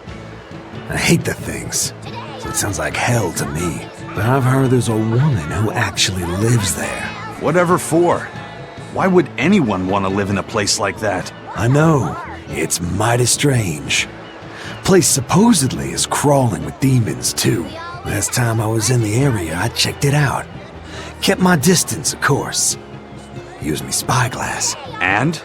I hate the things, so it sounds like hell to me. But I've heard there's a woman who actually lives there. Whatever for? Why would anyone want to live in a place like that? I know, it's mighty strange. Place supposedly is crawling with demons too. Last time I was in the area, I checked it out. Kept my distance, of course. Used me spyglass. And?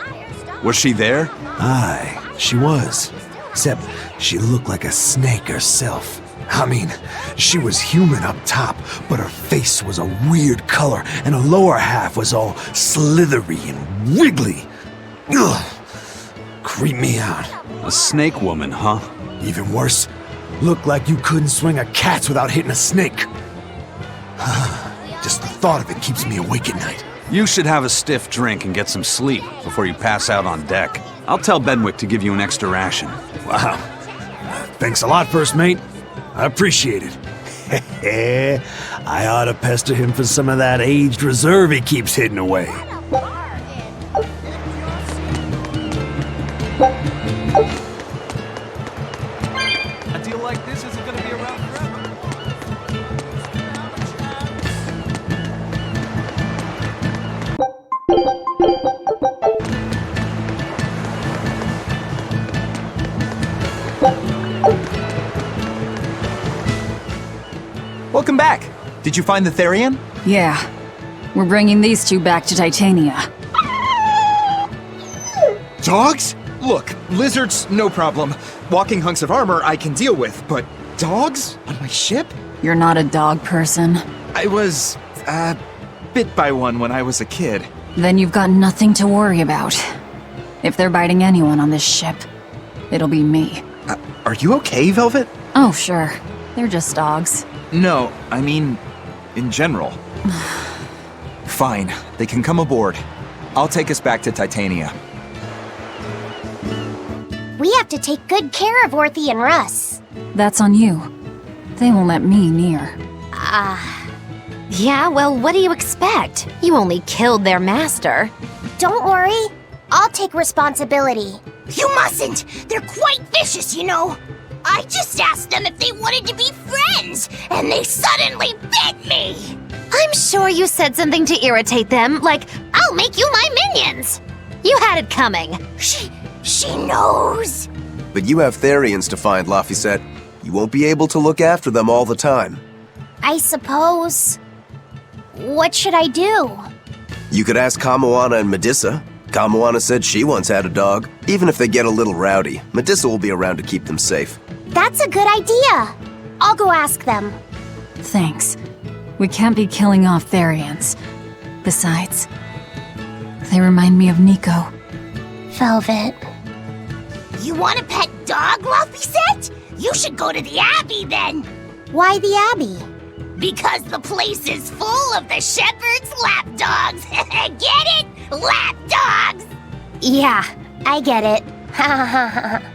Was she there? Aye, she was. Except she looked like a snake herself. I mean, she was human up top, but her face was a weird color, and her lower half was all slithery and wiggly. Ugh! Creeped me out. A snake woman, huh? Even worse, looked like you couldn't swing a cat's without hitting a snake. Just the thought of it keeps me awake at night. You should have a stiff drink and get some sleep before you pass out on deck. I'll tell Benwick to give you an extra ration. Wow. Thanks a lot, First Mate. I appreciate it. I ought to pester him for some of that aged reserve he keeps hidden away. A deal like this isn't gonna be around forever. Welcome back. Did you find the Therian? Yeah. We're bringing these two back to Titania. Dogs? Look, lizards, no problem. Walking hunks of armor I can deal with, but dogs? On my ship? You're not a dog person. I was, bit by one when I was a kid. Then you've got nothing to worry about. If they're biting anyone on this ship, it'll be me. Are you okay, Velvet? Oh, sure. They're just dogs. No, I mean, in general. Fine, they can come aboard. I'll take us back to Titania. We have to take good care of Orthy and Russ. That's on you. They won't let me near. Yeah, well, what do you expect? You only killed their master. Don't worry. I'll take responsibility. You mustn't! They're quite vicious, you know. I just asked them if they wanted to be friends, and they suddenly bit me! I'm sure you said something to irritate them, like, I'll make you my minions! You had it coming. She knows! But you have Therians to find, Laphicet. You won't be able to look after them all the time. I suppose... What should I do? You could ask Kamoana and Medissa. Kamoana said she once had a dog. Even if they get a little rowdy, Medissa will be around to keep them safe. That's a good idea. I'll go ask them. Thanks. We can't be killing off Therians. Besides, they remind me of Nico. Velvet. You want a pet dog, Laphicet? You should go to the Abbey then. Why the Abbey? Because the place is full of the shepherd's lapdogs. Get it? Lapdogs! Yeah, I get it. Ha ha ha ha.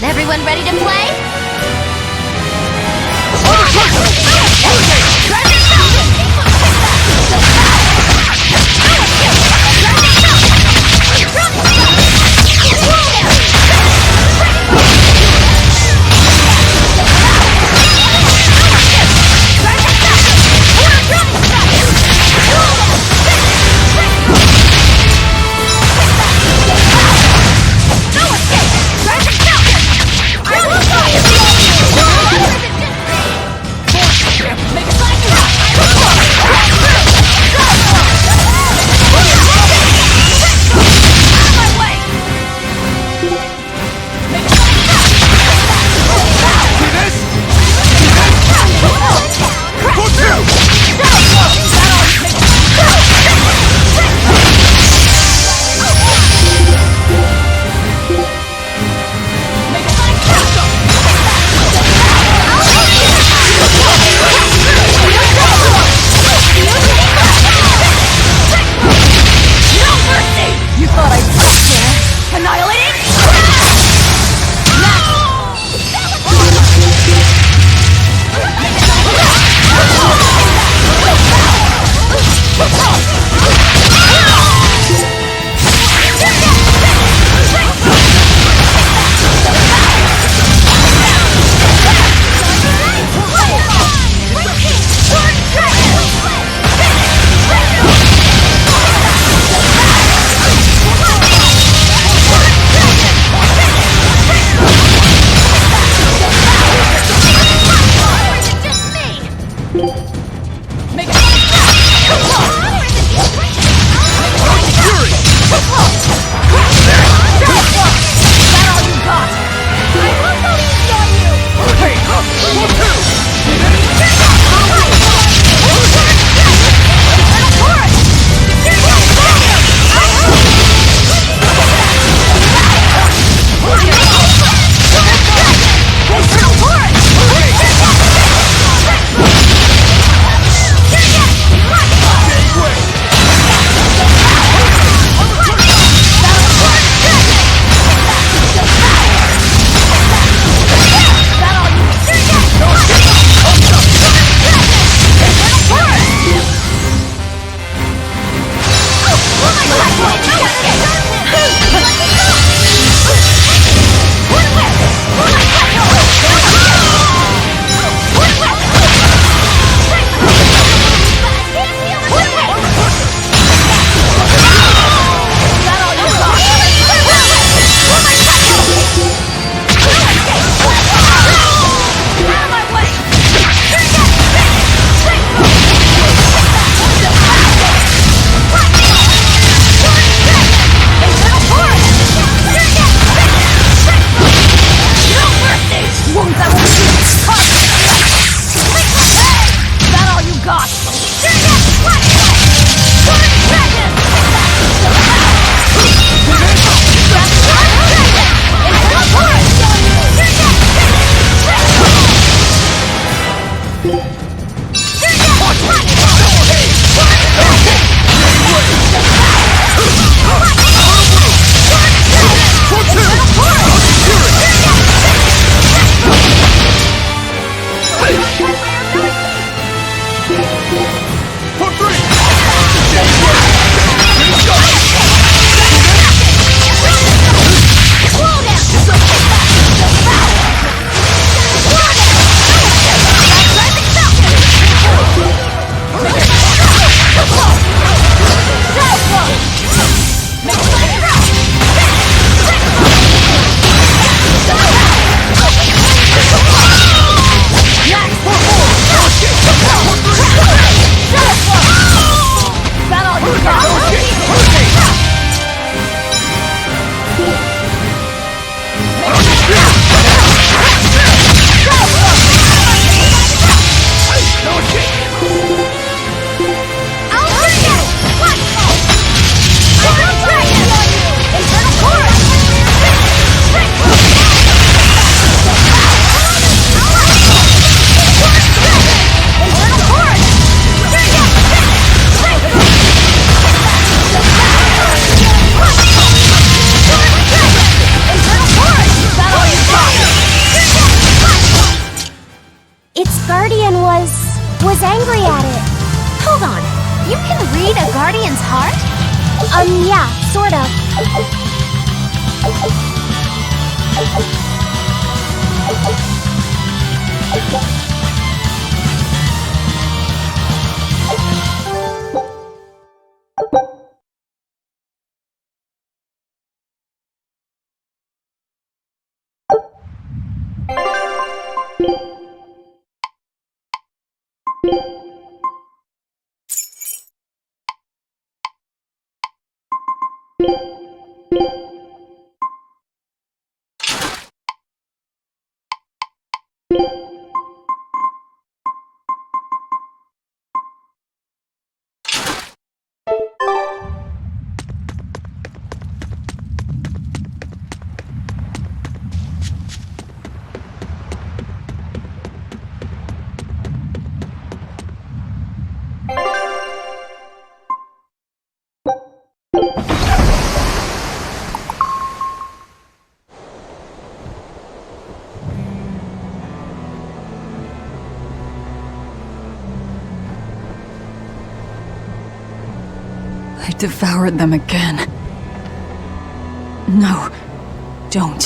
Everyone ready to play? No escape! Hold on. You can read a guardian's heart? Yeah, sort of. I devoured them again. No, don't.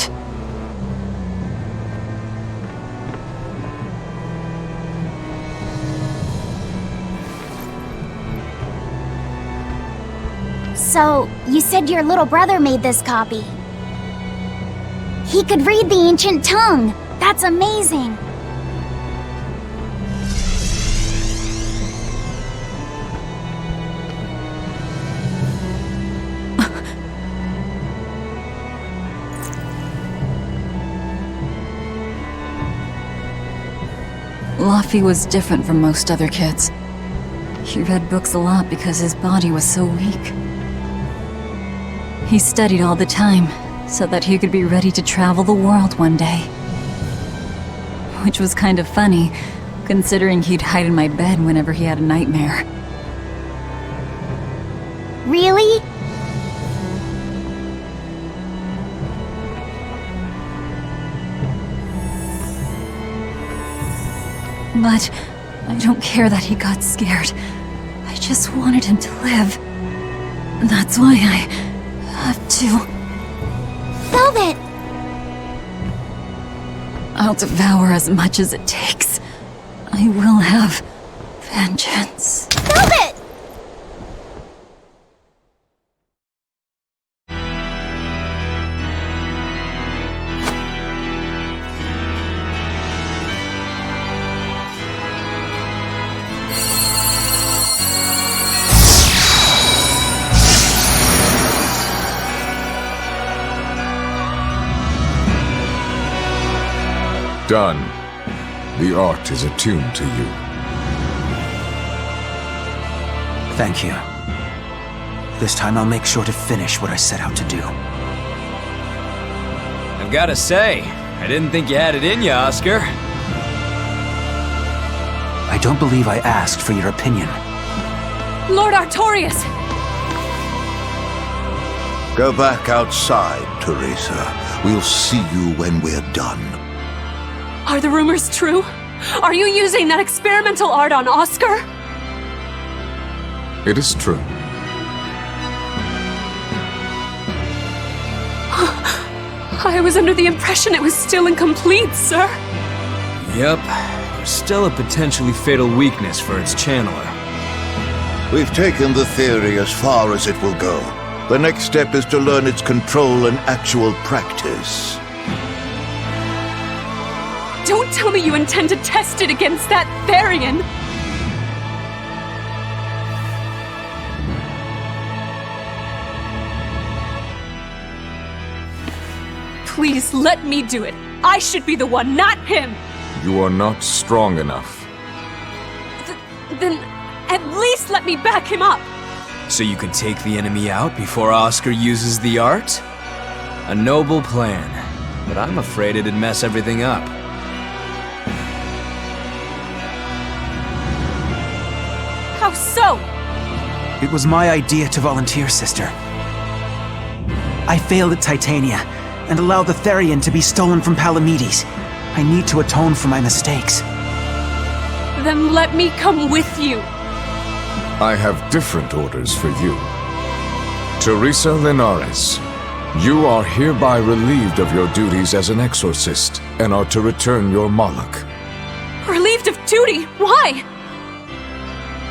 So, you said your little brother made this copy. He could read the ancient tongue. That's amazing. Laffy was different from most other kids. He read books a lot because his body was so weak. He studied all the time, so that he could be ready to travel the world one day. Which was kind of funny, considering he'd hide in my bed whenever he had a nightmare. Really? But I don't care that he got scared. I just wanted him to live. That's why I have to. Velvet! I'll devour as much as it takes. I will have vengeance. Velvet! Done. The art is attuned to you. Thank you. This time I'll make sure to finish what I set out to do. I've gotta say, I didn't think you had it in you, Oscar. I don't believe I asked for your opinion. Lord Artorias! Go back outside, Teresa. We'll see you when we're done. Are the rumors true? Are you using that experimental art on Oscar? It is true. I was under the impression it was still incomplete, sir. Yep. There's still a potentially fatal weakness for its channeler. We've taken the theory as far as it will go. The next step is to learn its control and actual practice. Don't tell me you intend to test it against that Therian! Please, let me do it. I should be the one, not him! You are not strong enough. Then, at least let me back him up! So you could take the enemy out before Oscar uses the art? A noble plan, but I'm afraid it'd mess everything up. How so? It was my idea to volunteer, sister. I failed at Titania, and allowed the Therian to be stolen from Palamedes. I need to atone for my mistakes. Then let me come with you. I have different orders for you. Teresa Linares, you are hereby relieved of your duties as an exorcist and are to return your Moloch. Relieved of duty? Why?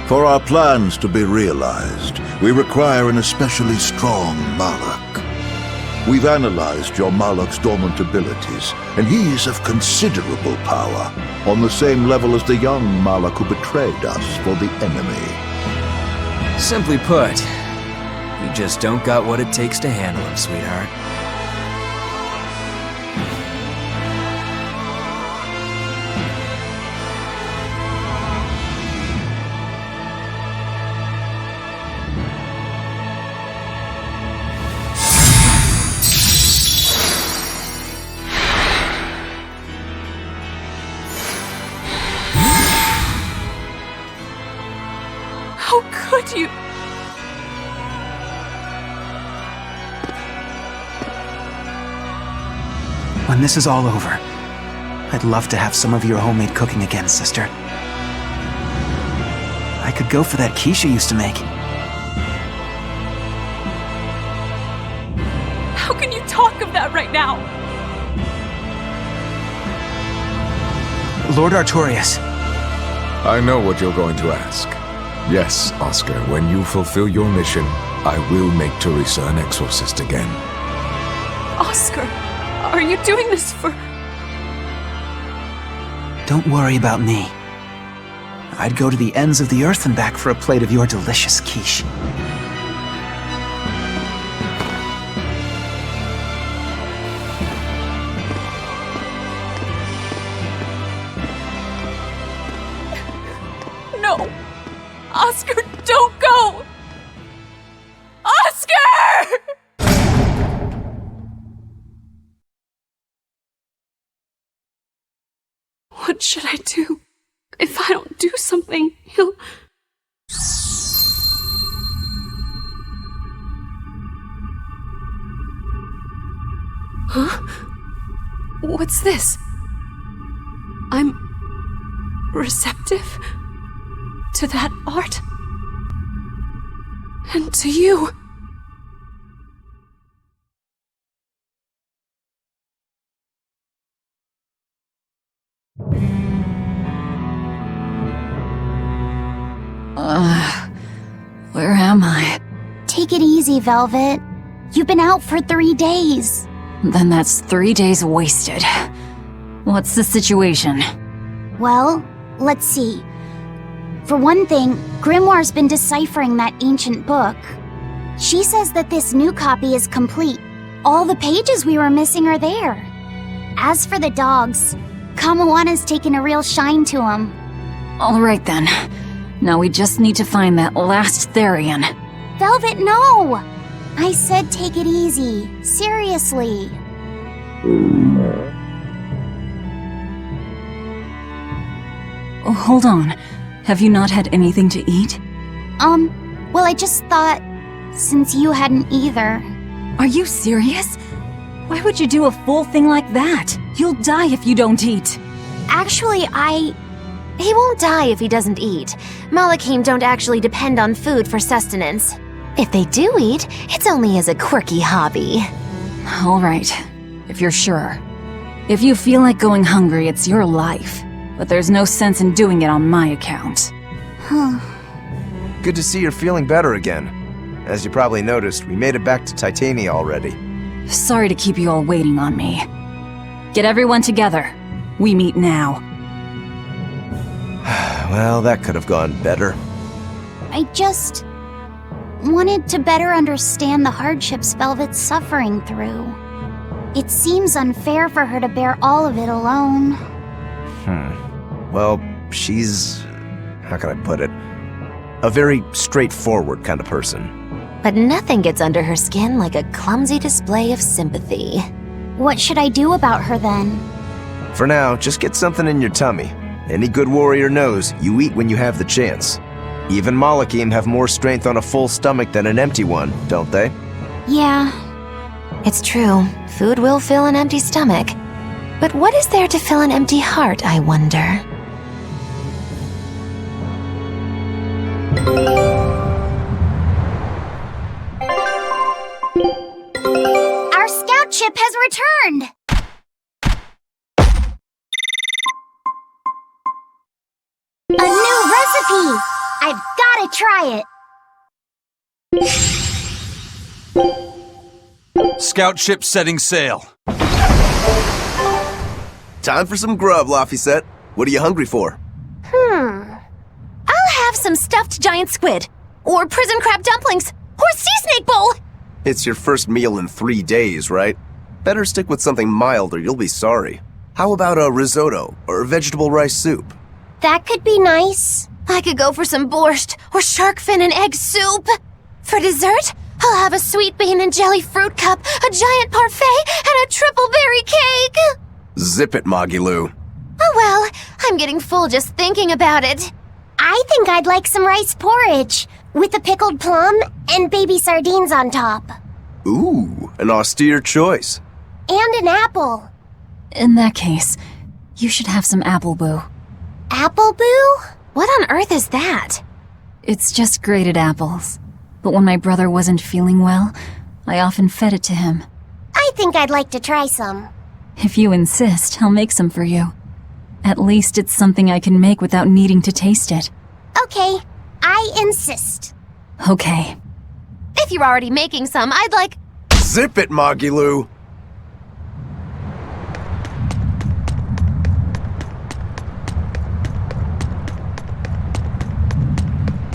For our plans to be realized, we require an especially strong Moloch. We've analyzed your Moloch's dormant abilities, and he is of considerable power, on the same level as the young Moloch who betrayed us for the enemy. Simply put, you just don't got what it takes to handle him, sweetheart. How could you? When this is all over, I'd love to have some of your homemade cooking again, sister. I could go for that quiche you used to make. How can you talk of that right now? Lord Artorias. I know what you're going to ask. Yes, Oscar, when you fulfill your mission, I will make Teresa an exorcist again. Oscar, are you doing this for... Don't worry about me. I'd go to the ends of the earth and back for a plate of your delicious quiche. No! Oscar, don't go! Oscar! What should I do? If I don't do something, he'll... Huh? What's this? I'm... receptive? To that art? And to you? Where am I? Take it easy, Velvet. You've been out for 3 days. Then that's 3 days wasted. What's the situation? Well, let's see. For one thing, Grimoire's been deciphering that ancient book. She says that this new copy is complete. All the pages we were missing are there. As for the dogs, Kamoana's taken a real shine to them. All right then. Now we just need to find that last Therian. Velvet, no! I said take it easy. Seriously. Oh, hold on. Have you not had anything to eat? Well, I just thought, since you hadn't either. Are you serious? Why would you do a full thing like that? You'll die if you don't eat. Actually, He won't die if he doesn't eat. Malachim don't actually depend on food for sustenance. If they do eat, it's only as a quirky hobby. All right, if you're sure. If you feel like going hungry, it's your life. But there's no sense in doing it on my account. Huh. Good to see you're feeling better again. As you probably noticed, we made it back to Titania already. Sorry to keep you all waiting on me. Get everyone together. We meet now. Well, that could have gone better. I just wanted to better understand the hardships Velvet's suffering through. It seems unfair for her to bear all of it alone. Well, she's... how can I put it? A very straightforward kind of person. But nothing gets under her skin like a clumsy display of sympathy. What should I do about her then? For now, just get something in your tummy. Any good warrior knows you eat when you have the chance. Even Malachim have more strength on a full stomach than an empty one, don't they? Yeah. It's true. Food will fill an empty stomach. But what is there to fill an empty heart, I wonder? try it. Scout ship setting sail. Time for some grub, Laphicet. What are you hungry for? I'll have some stuffed giant squid, or prison crab dumplings, or sea snake bowl. It's your first meal in 3 days, right? Better stick with something mild or you'll be sorry. How about a risotto or vegetable rice soup? That could be nice. I could go for some borscht or shark fin and egg soup. For dessert, I'll have a sweet bean and jelly fruit cup, a giant parfait, and a triple berry cake. Zip it, Magilou. Oh well, I'm getting full just thinking about it. I think I'd like some rice porridge with a pickled plum and baby sardines on top. Ooh, an austere choice. And an apple. In that case, you should have some apple boo. Apple boo? What on earth is that? It's just grated apples. But when my brother wasn't feeling well, I often fed it to him. I think I'd like to try some. If you insist, I'll make some for you. At least it's something I can make without needing to taste it. Okay, I insist. Okay. If you're already making some, I'd like... Zip it, Magilou.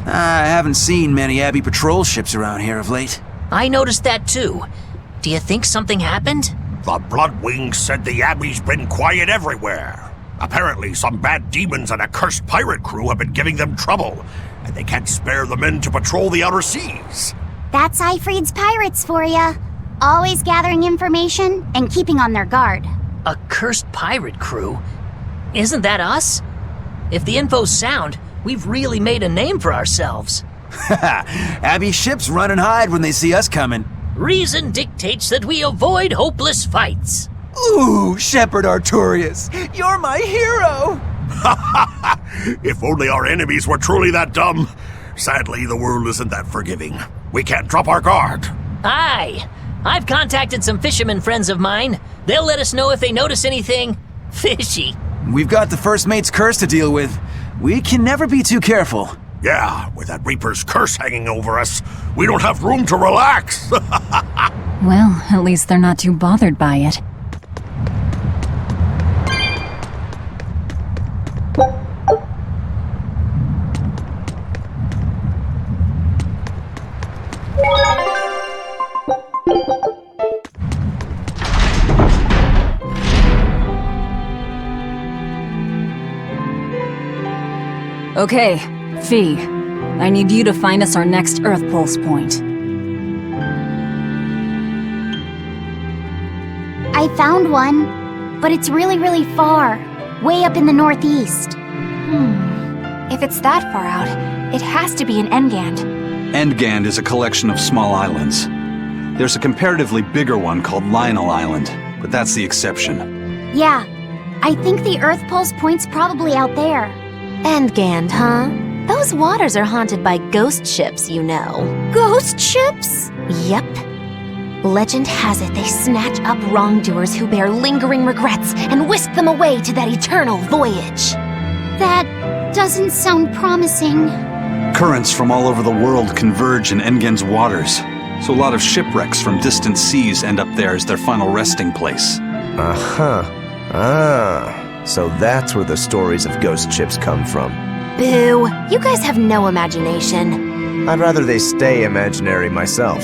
I haven't seen many Abbey patrol ships around here of late. I noticed that too. Do you think something happened? The Bloodwings said the Abbey's been quiet everywhere. Apparently, some bad demons and a cursed pirate crew have been giving them trouble, and they can't spare the men to patrol the outer seas. That's Eifried's pirates for ya. Always gathering information and keeping on their guard. A cursed pirate crew? Isn't that us? If the info's sound, we've really made a name for ourselves. Abbey ships run and hide when they see us coming. Reason dictates that we avoid hopeless fights. Ooh, Shepherd Artorius, you're my hero! If only our enemies were truly that dumb. Sadly, the world isn't that forgiving. We can't drop our guard. Aye. I've contacted some fishermen friends of mine. They'll let us know if they notice anything fishy. We've got the First Mate's curse to deal with. We can never be too careful. Yeah, with that Reaper's curse hanging over us, we don't have room to relax. Well, at least they're not too bothered by it. Okay, Fee. I need you to find us our next Earth Pulse point. I found one, but it's really, really far. Way up in the northeast. If it's that far out, it has to be in Engand. Engand is a collection of small islands. There's a comparatively bigger one called Lionel Island, but that's the exception. Yeah, I think the Earth Pulse point's probably out there. Engand, huh? Those waters are haunted by ghost ships, you know. Ghost ships? Yep. Legend has it they snatch up wrongdoers who bear lingering regrets and whisk them away to that eternal voyage. That doesn't sound promising. Currents from all over the world converge in Engand's waters, so a lot of shipwrecks from distant seas end up there as their final resting place. So that's where the stories of ghost ships come from. Boo! You guys have no imagination. I'd rather they stay imaginary myself.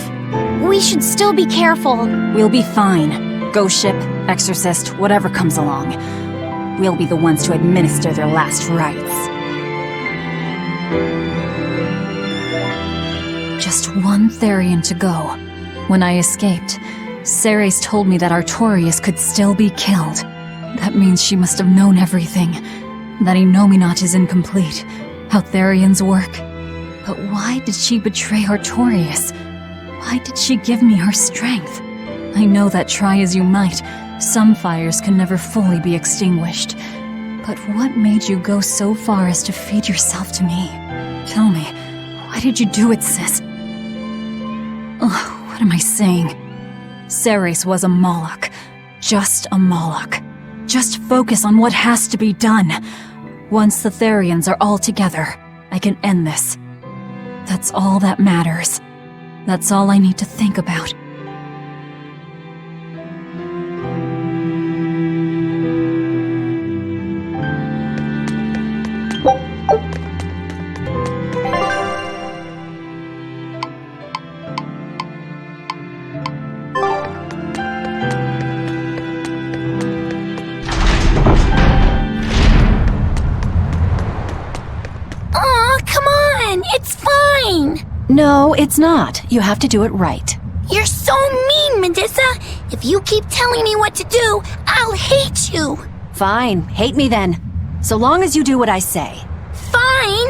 We should still be careful. We'll be fine. Ghost ship, exorcist, whatever comes along. We'll be the ones to administer their last rites. Just one Therian to go. When I escaped, Ceres told me that Artorius could still be killed. That means she must have known everything. That Innominat is incomplete. How Therians work. But why did she betray Artorius? Why did she give me her strength? I know that try as you might, some fires can never fully be extinguished. But what made you go so far as to feed yourself to me? Tell me, why did you do it, sis? Ugh, what am I saying? Ceres was a Moloch. Just a Moloch. Just focus on what has to be done. Once the Therians are all together, I can end this. That's all that matters. That's all I need to think about. Aw, come on! It's fine! No, it's not. You have to do it right. You're so mean, Medusa! If you keep telling me what to do, I'll hate you! Fine, hate me then. So long as you do what I say. Fine!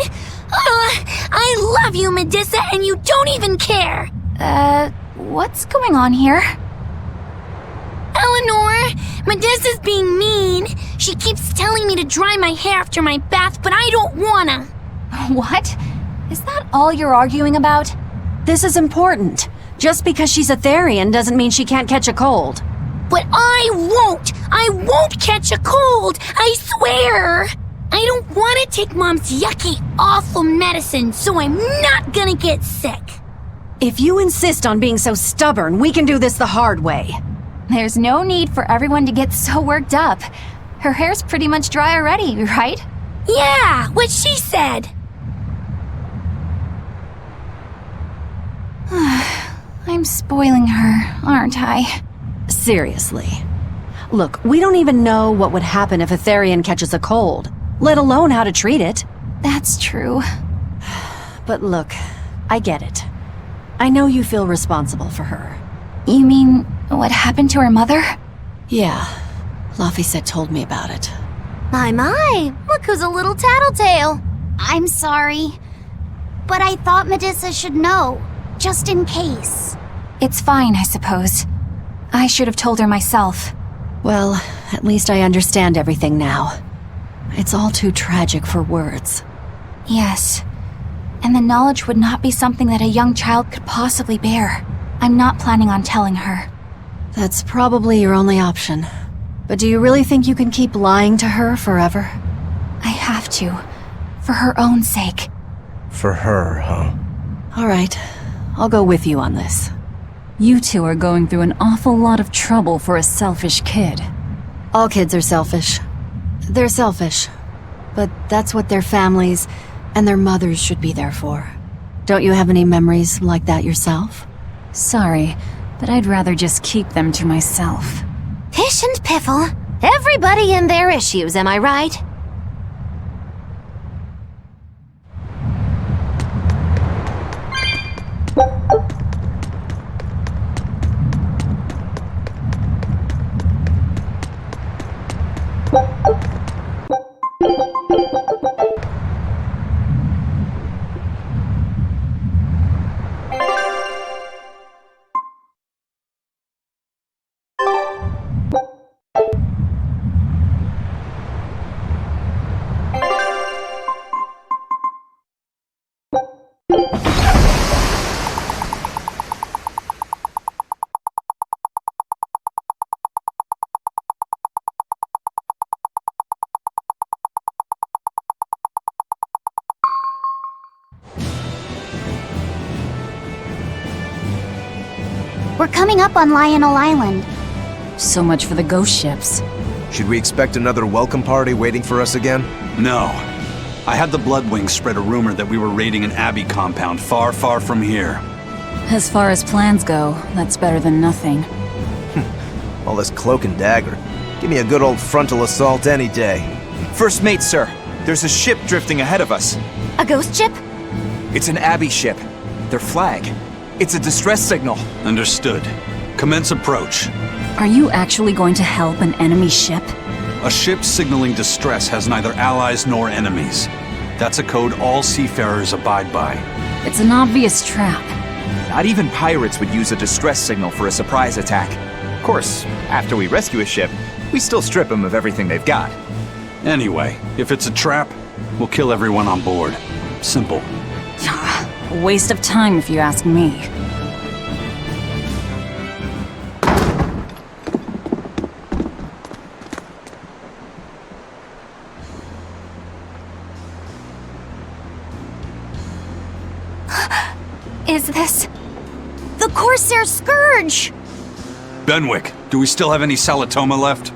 I love you, Medusa, and you don't even care! What's going on here? Eleanor, Medusa's being mean. She keeps telling me to dry my hair after my bath, but I don't wanna. What? Is that all you're arguing about? This is important. Just because she's a Therian doesn't mean she can't catch a cold. But I won't! I won't catch a cold! I swear! I don't want to take Mom's yucky, awful medicine, so I'm not gonna get sick. If you insist on being so stubborn, we can do this the hard way. There's no need for everyone to get so worked up. Her hair's pretty much dry already, right? Yeah, what she said. I'm spoiling her, aren't I? Seriously. Look, we don't even know what would happen if a Therian catches a cold, let alone how to treat it. That's true. But look, I get it. I know you feel responsible for her. You mean what happened to her mother? Yeah, Laphicet told me about it. My, look who's a little tattletale. I'm sorry, but I thought Medusa should know, just in case. It's fine, I suppose. I should have told her myself. Well, at least I understand everything now. It's all too tragic for words. Yes, and the knowledge would not be something that a young child could possibly bear. I'm not planning on telling her. That's probably your only option. But do you really think you can keep lying to her forever? I have to, for her own sake. For her, huh? All right, I'll go with you on this. You two are going through an awful lot of trouble for a selfish kid. All kids are selfish. They're selfish. But that's what their families and their mothers should be there for. Don't you have any memories like that yourself? Sorry, but I'd rather just keep them to myself. Pish and Piffle. Everybody and their issues, am I right? We're coming up on Lionel Island. So much for the ghost ships. Should we expect another welcome party waiting for us again? No. I had the Bloodwings spread a rumor that we were raiding an Abbey compound far, far from here. As far as plans go, that's better than nothing. All this cloak and dagger. Give me a good old frontal assault any day. First mate, sir. There's a ship drifting ahead of us. A ghost ship? It's an Abbey ship. Their flag. It's a distress signal. Understood. Commence approach. Are you actually going to help an enemy ship? A ship signaling distress has neither allies nor enemies. That's a code all seafarers abide by. It's an obvious trap. Not even pirates would use a distress signal for a surprise attack. Of course, after we rescue a ship, we still strip them of everything they've got. Anyway, if it's a trap, we'll kill everyone on board. Simple. A waste of time if you ask me. is this? The Corsair Scourge! Benwick, do we still have any Salatoma left?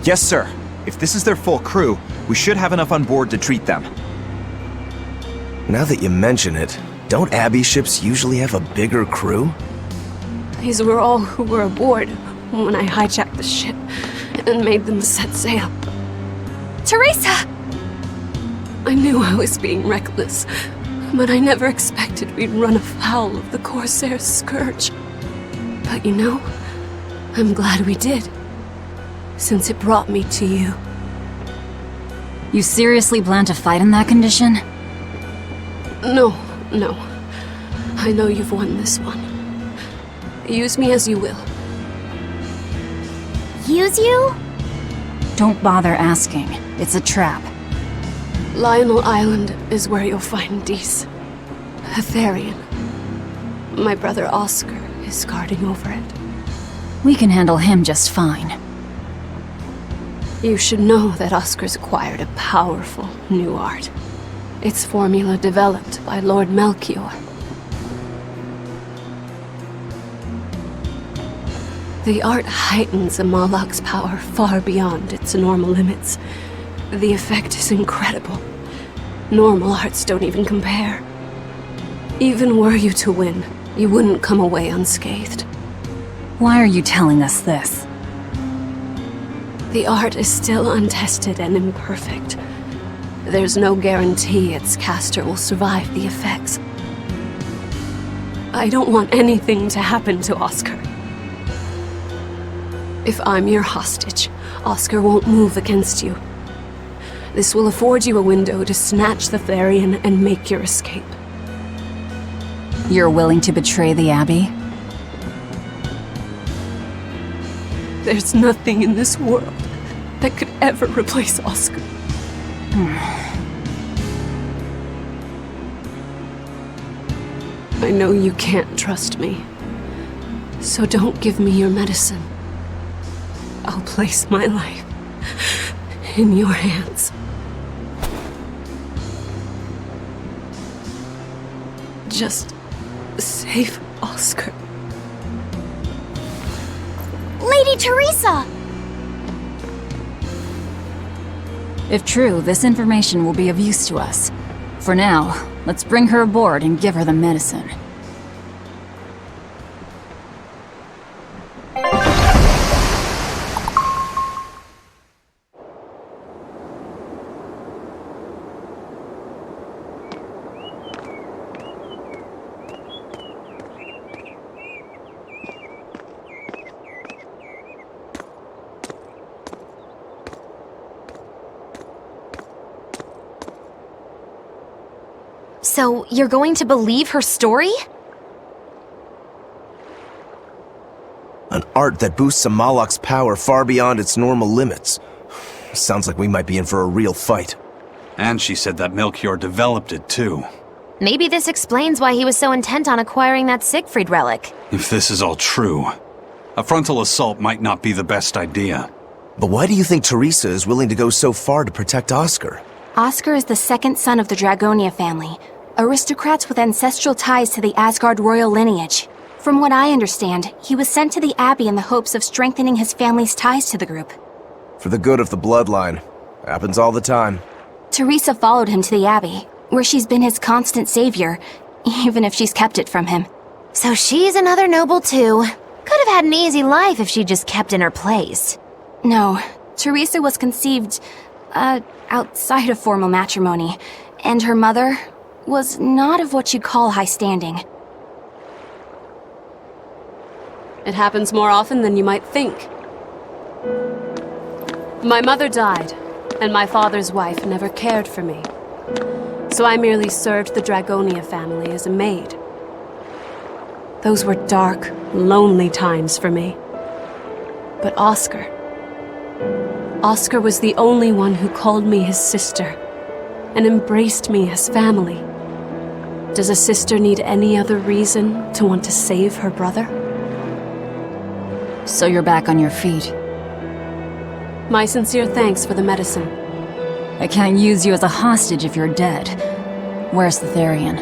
Yes, sir. If this is their full crew, we should have enough on board to treat them. Now that you mention it, don't Abbey ships usually have a bigger crew? These were all who were aboard when I hijacked the ship and made them set sail. Teresa! I knew I was being reckless, but I never expected we'd run afoul of the Corsair Scourge. But you know, I'm glad we did, since it brought me to you. You seriously plan to fight in that condition? No. I know you've won this one. Use me as you will. Use you? Don't bother asking. It's a trap. Lionel Island is where you'll find Dees, a Therian. My brother Oscar is guarding over it. We can handle him just fine. You should know that Oscar's acquired a powerful new art. Its formula developed by Lord Melchior. The art heightens a Malak's power far beyond its normal limits. The effect is incredible. Normal arts don't even compare. Even were you to win, you wouldn't come away unscathed. Why are you telling us this? The art is still untested and imperfect. There's no guarantee its caster will survive the effects. I don't want anything to happen to Oscar. If I'm your hostage, Oscar won't move against you. This will afford you a window to snatch the Therian and make your escape. You're willing to betray the Abbey? There's nothing in this world that could ever replace Oscar. I know you can't trust me, so don't give me your medicine. I'll place my life in your hands. Just save Oscar. Lady Teresa! If true, this information will be of use to us. For now, let's bring her aboard and give her the medicine. So, you're going to believe her story? An art that boosts a Malak's power far beyond its normal limits. Sounds like we might be in for a real fight. And she said that Melchior developed it too. Maybe this explains why he was so intent on acquiring that Siegfried relic. If this is all true, a frontal assault might not be the best idea. But why do you think Teresa is willing to go so far to protect Oscar? Oscar is the second son of the Dragonia family, aristocrats with ancestral ties to the Asgard royal lineage. From what I understand, he was sent to the Abbey in the hopes of strengthening his family's ties to the group. For the good of the bloodline. Happens all the time. Teresa followed him to the Abbey, where she's been his constant savior, even if she's kept it from him. So she's another noble too. Could have had an easy life if she just kept in her place. No, Teresa was conceived, outside of formal matrimony, and her mother was not of what you'd call high standing. It happens more often than you might think. My mother died, and my father's wife never cared for me. So I merely served the Dragonia family as a maid. Those were dark, lonely times for me. But Oscar was the only one who called me his sister and embraced me as family. Does a sister need any other reason to want to save her brother? So you're back on your feet. My sincere thanks for the medicine. I can't use you as a hostage if you're dead. Where's the Therian?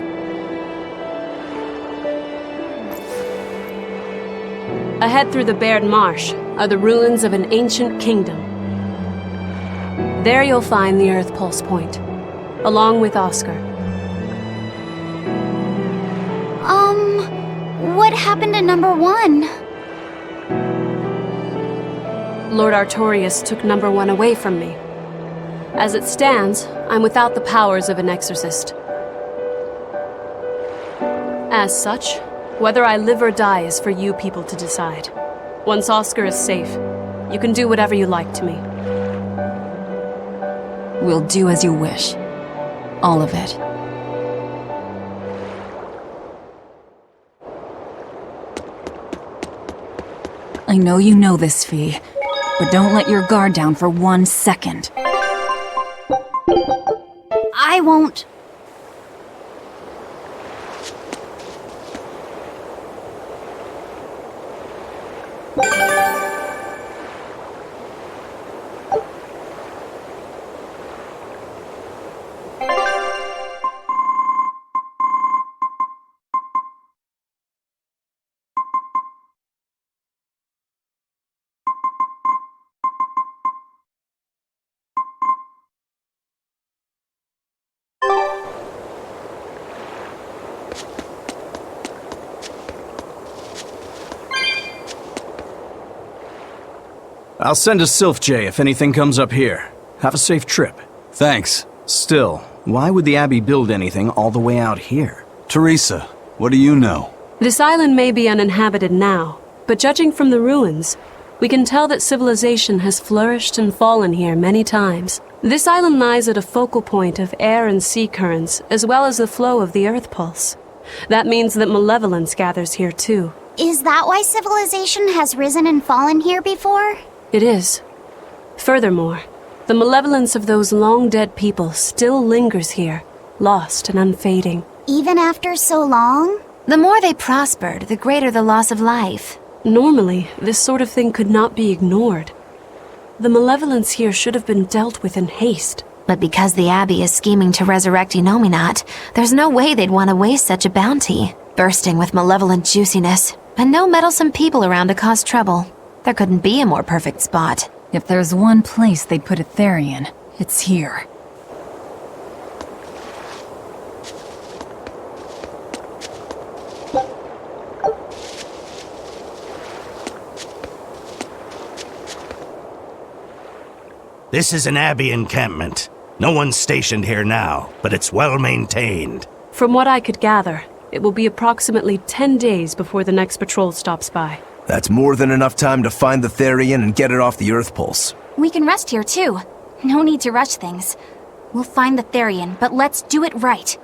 Ahead through the bared marsh are the ruins of an ancient kingdom. There you'll find the Earth Pulse Point, along with Oscar. What happened to number 1? Lord Artorius took number 1 away from me. As it stands, I'm without the powers of an exorcist. As such, whether I live or die is for you people to decide. Once Oscar is safe, you can do whatever you like to me. We'll do as you wish. All of it. I know you know this, Fee, but don't let your guard down for 1 second. I won't. I'll send a Sylph J if anything comes up here. Have a safe trip. Thanks. Still, why would the Abbey build anything all the way out here? Teresa, what do you know? This island may be uninhabited now, but judging from the ruins, we can tell that civilization has flourished and fallen here many times. This island lies at a focal point of air and sea currents, as well as the flow of the Earth Pulse. That means that malevolence gathers here too. Is that why civilization has risen and fallen here before? It is. Furthermore, the malevolence of those long-dead people still lingers here, lost and unfading. Even after so long? The more they prospered, the greater the loss of life. Normally, this sort of thing could not be ignored. The malevolence here should have been dealt with in haste. But because the Abbey is scheming to resurrect Enominat, there's no way they'd want to waste such a bounty. Bursting with malevolent juiciness, and no meddlesome people around to cause trouble. There couldn't be a more perfect spot. If there's one place they'd put a Therian, it's here. This is an Abbey encampment. No one's stationed here now, but it's well maintained. From what I could gather, it will be approximately 10 days before the next patrol stops by. That's more than enough time to find the Therian and get it off the Earth Pulse. We can rest here too. No need to rush things. We'll find the Therian, but let's do it right.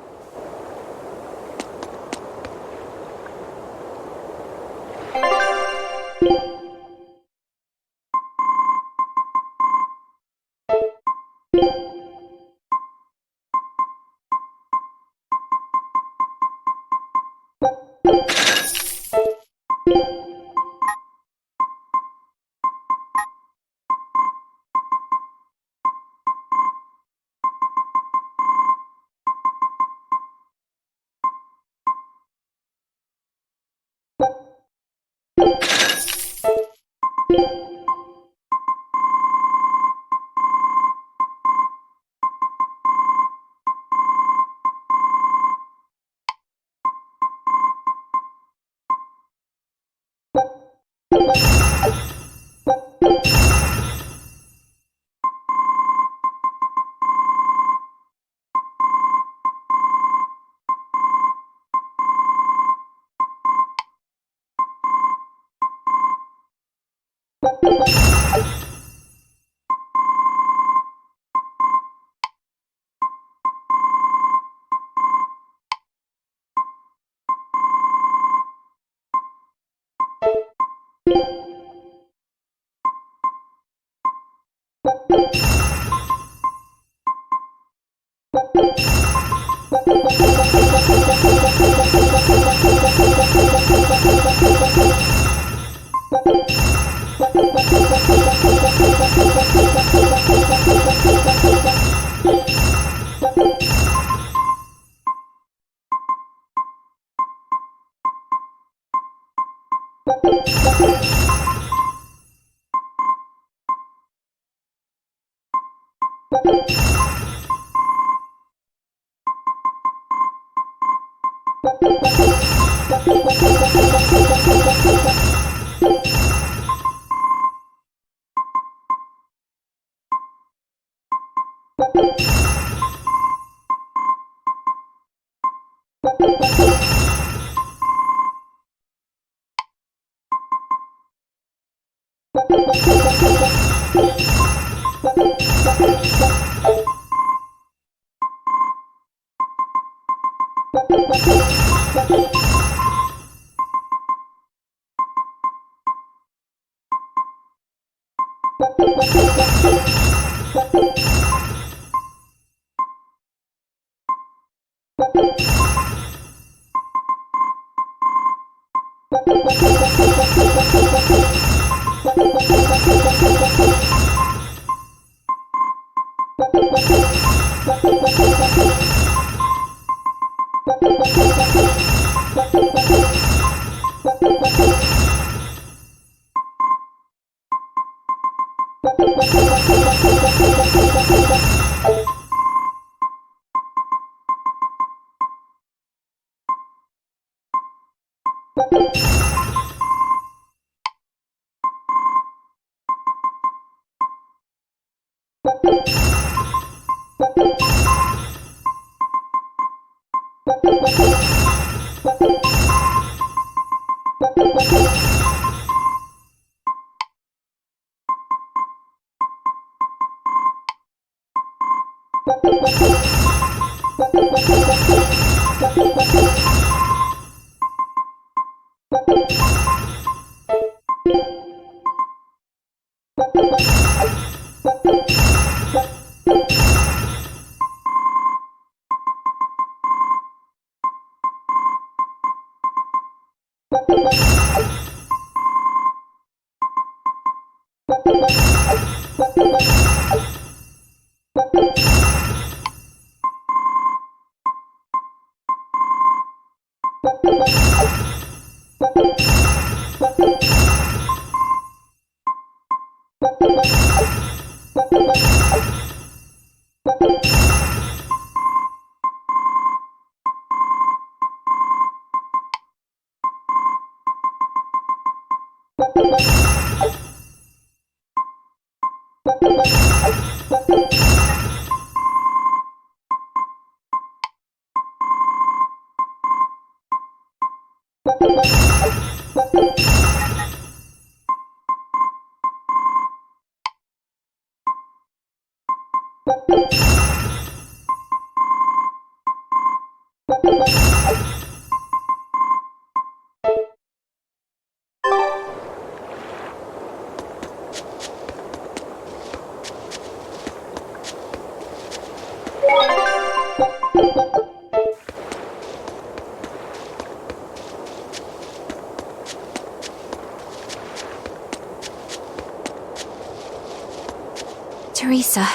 Teresa,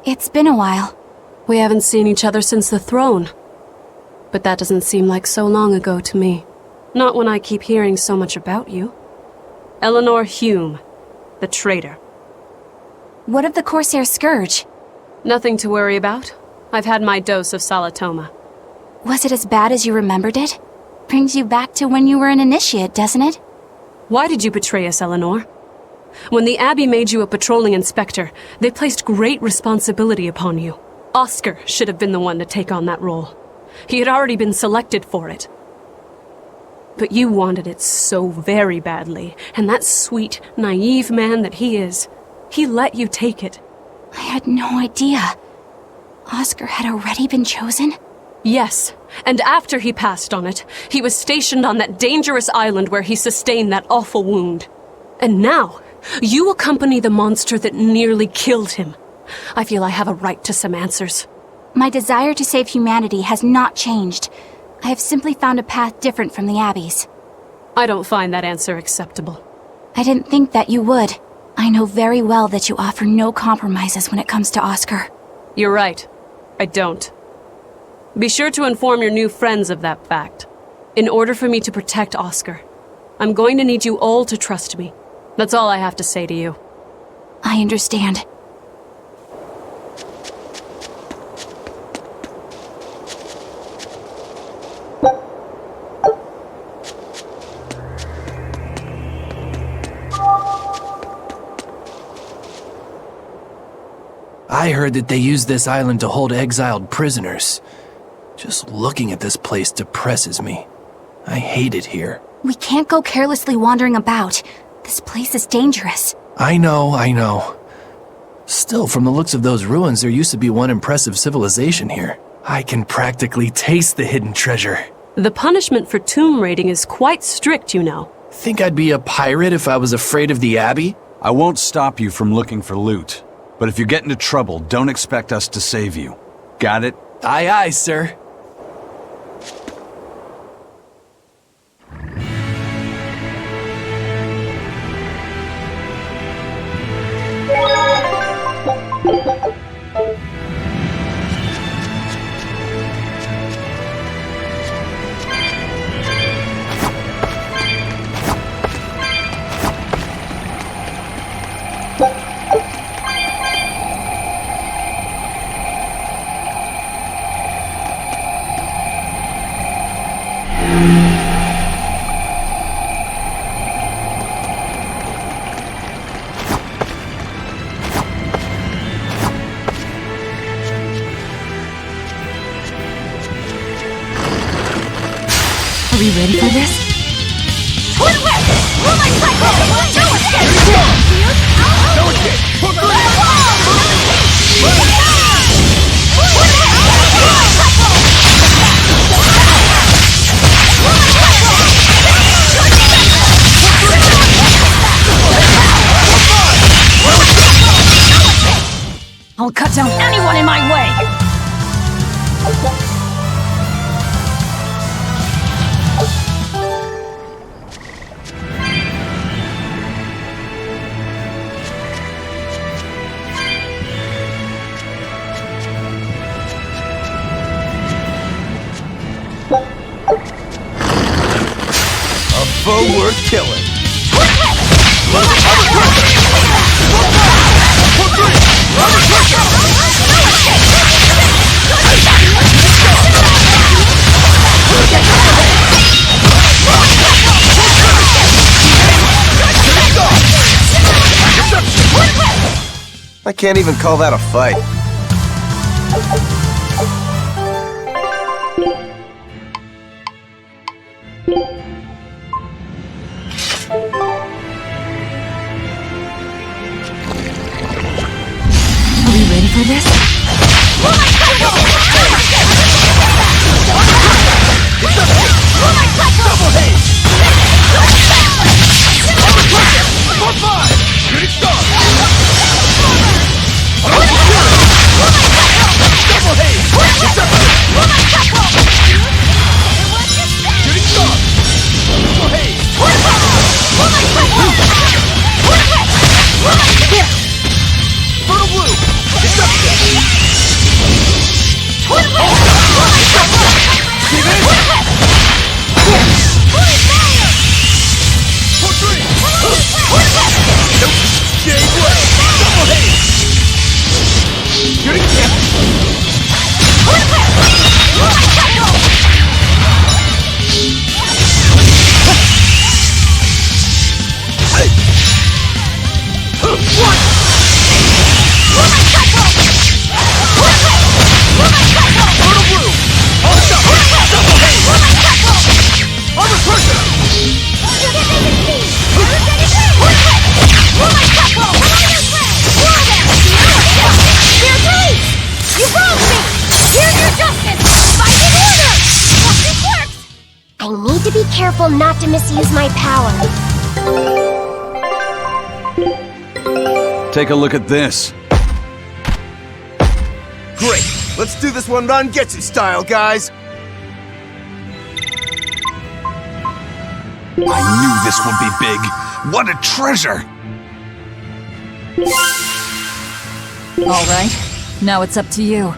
it's been a while. We haven't seen each other since the throne. But that doesn't seem like so long ago to me. Not when I keep hearing so much about you. Eleanor Hume, the traitor. What of the Corsair Scourge? Nothing to worry about. I've had my dose of Salatoma. Was it as bad as you remembered it? Brings you back to when you were an initiate, doesn't it? Why did you betray us, Eleanor? When the Abbey made you a patrolling inspector, they placed great responsibility upon you. Oscar should have been the one to take on that role. He had already been selected for it. But you wanted it so very badly, and that sweet, naive man that he is, he let you take it. I had no idea. Oscar had already been chosen? Yes, and after he passed on it, he was stationed on that dangerous island where he sustained that awful wound. And now, you accompany the monster that nearly killed him. I feel I have a right to some answers. My desire to save humanity has not changed. I have simply found a path different from the Abbey's. I don't find that answer acceptable. I didn't think that you would. I know very well that you offer no compromises when it comes to Oscar. You're right. I don't. Be sure to inform your new friends of that fact. In order for me to protect Oscar, I'm going to need you all to trust me. That's all I have to say to you. I understand. heard that they use this island to hold exiled prisoners. Just looking at this place depresses me. I hate it here. We can't go carelessly wandering about. This place is dangerous. I know. Still, from the looks of those ruins, there used to be one impressive civilization here. I can practically taste the hidden treasure. The punishment for tomb raiding is quite strict, you know. Think I'd be a pirate if I was afraid of the Abbey? I won't stop you from looking for loot. But if you get into trouble, don't expect us to save you. Got it? Aye, aye, sir. Are we ready for this? Twin whip! Roll my cycle! No escape! I'll cut down anyone in my way! A foe worth killing. I can't even call that a fight. Are we ready for this? I need to be careful not to misuse my power. Take a look at this. Great! Let's do this one Rangetsu style, guys! I knew this would be big. What a treasure! All right, now it's up to you.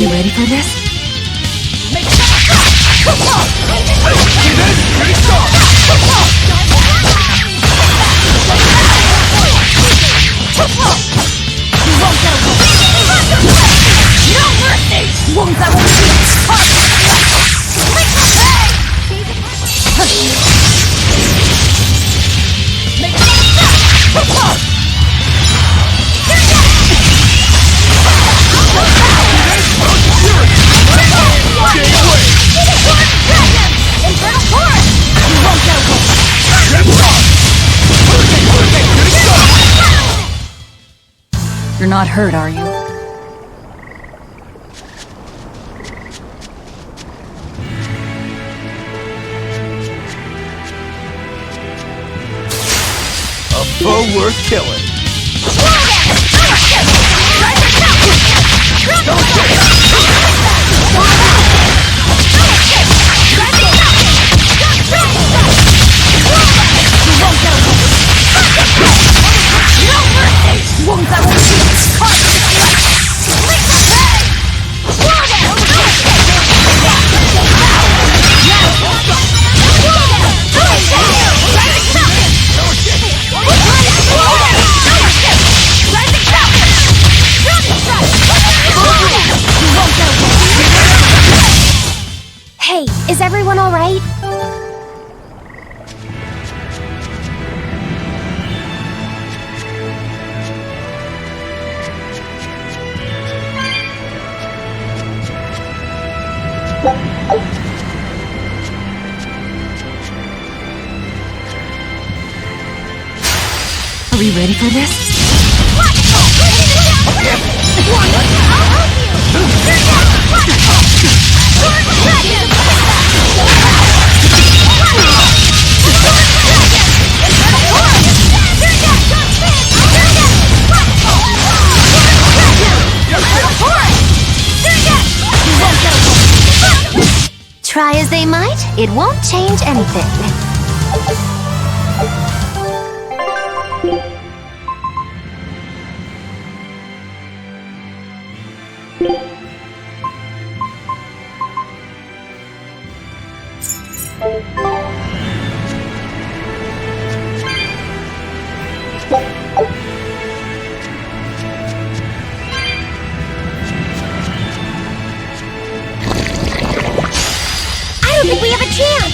you ready for this? You're not hurt, are you? A foe worth killing. Hey, is everyone all right? Are we ready for this? Try as they might, it won't change anything. I don't think we have a chance!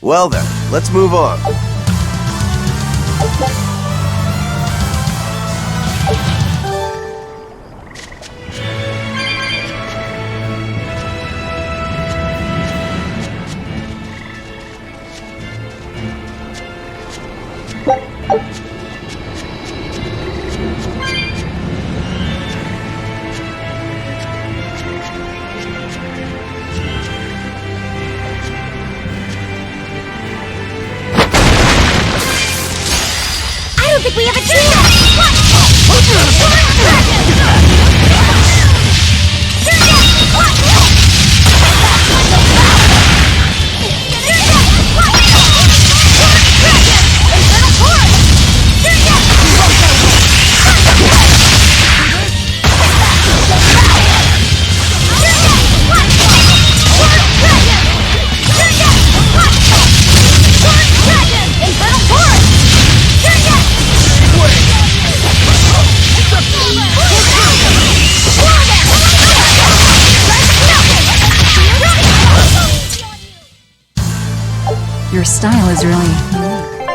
Well then, let's move on. I don't think we have a chance! Your style is really unique.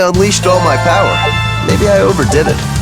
I unleashed all my power. Maybe I overdid it.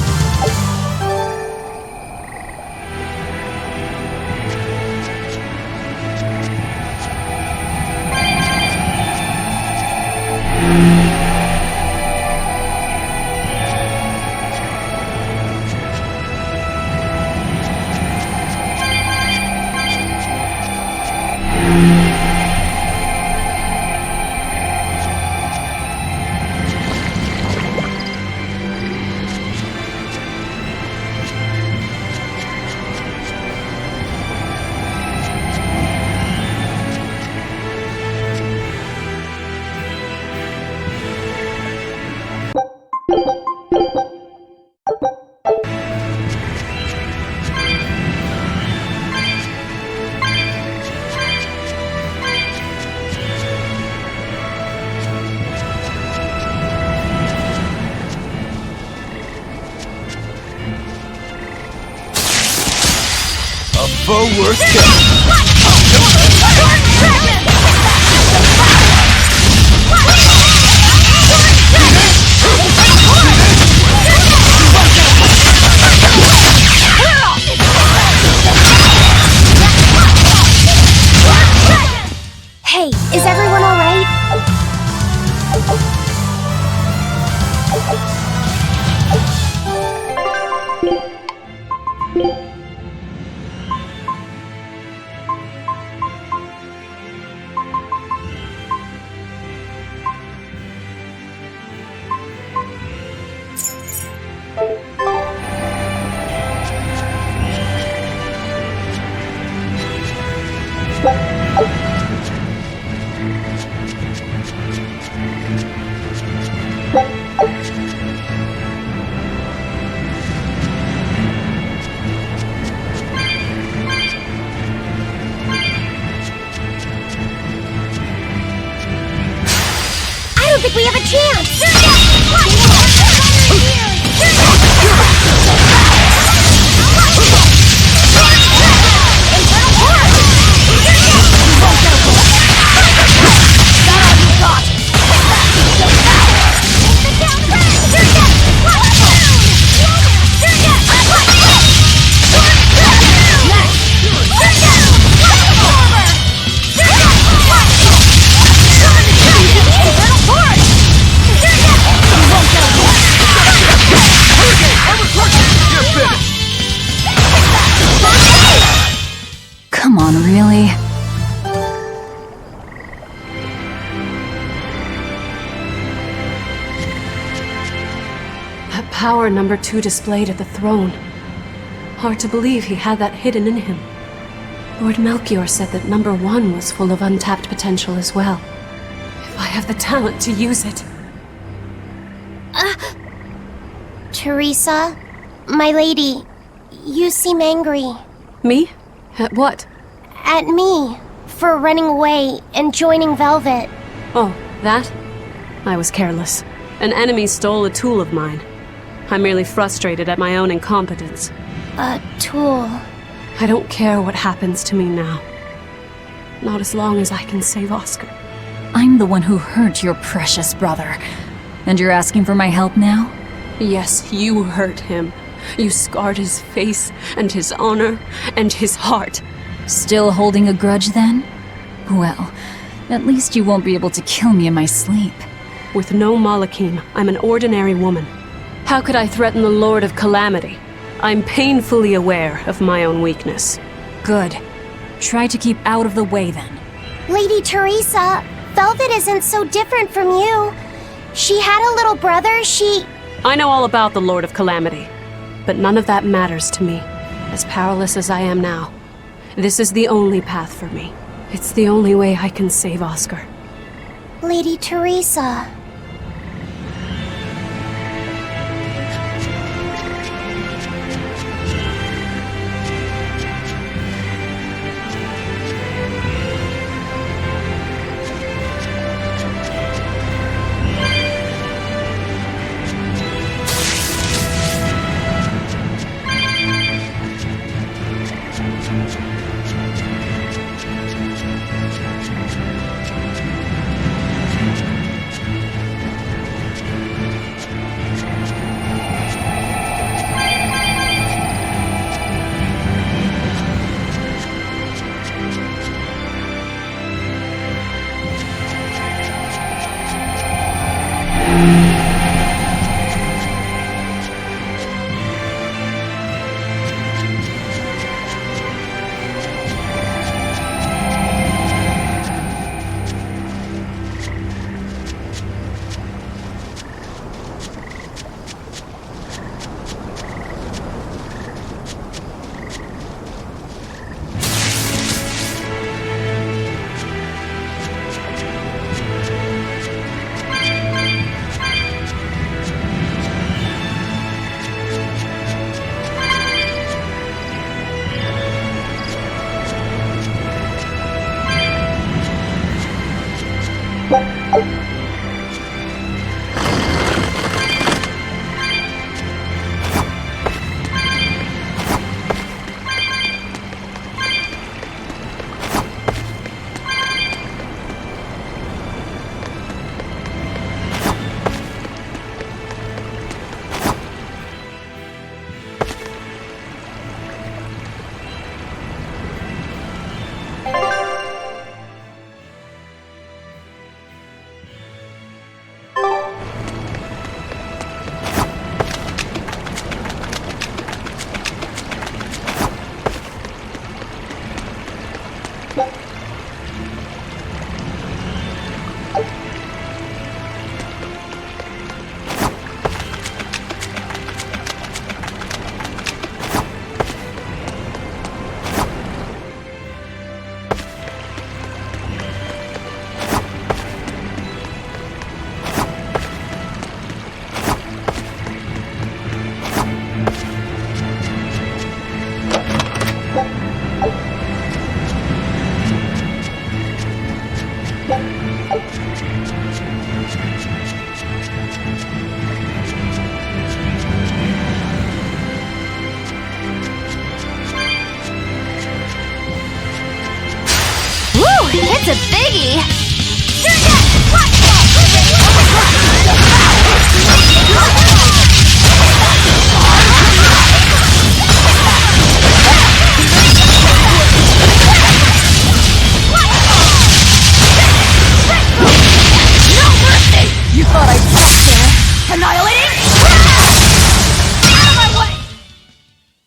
foe worth killing. Hey, is everyone all right? I don't think we have a chance! Come on, really? That power number 2 displayed at the throne. Hard to believe he had that hidden in him. Lord Melchior said that number 1 was full of untapped potential as well. If I have the talent to use it. Teresa, my lady, you seem angry. Me? At what? At me, for running away and joining Velvet. Oh, that? I was careless. An enemy stole a tool of mine. I'm merely frustrated at my own incompetence. A tool? I don't care what happens to me now. Not as long as I can save Oscar. I'm the one who hurt your precious brother. And you're asking for my help now? Yes, you hurt him. You scarred his face, and his honor, and his heart. Still holding a grudge then? Well, at least you won't be able to kill me in my sleep. With no Malachim, I'm an ordinary woman. How could I threaten the Lord of Calamity? I'm painfully aware of my own weakness. Good. Try to keep out of the way then. Lady Teresa, Velvet isn't so different from you. She had a little brother, I know all about the Lord of Calamity, but none of that matters to me. As powerless as I am now, this is the only path for me. It's the only way I can save Oscar. Lady Teresa. That's a biggie! No mercy! You thought I'd stop there? Annihilating? Out of my way!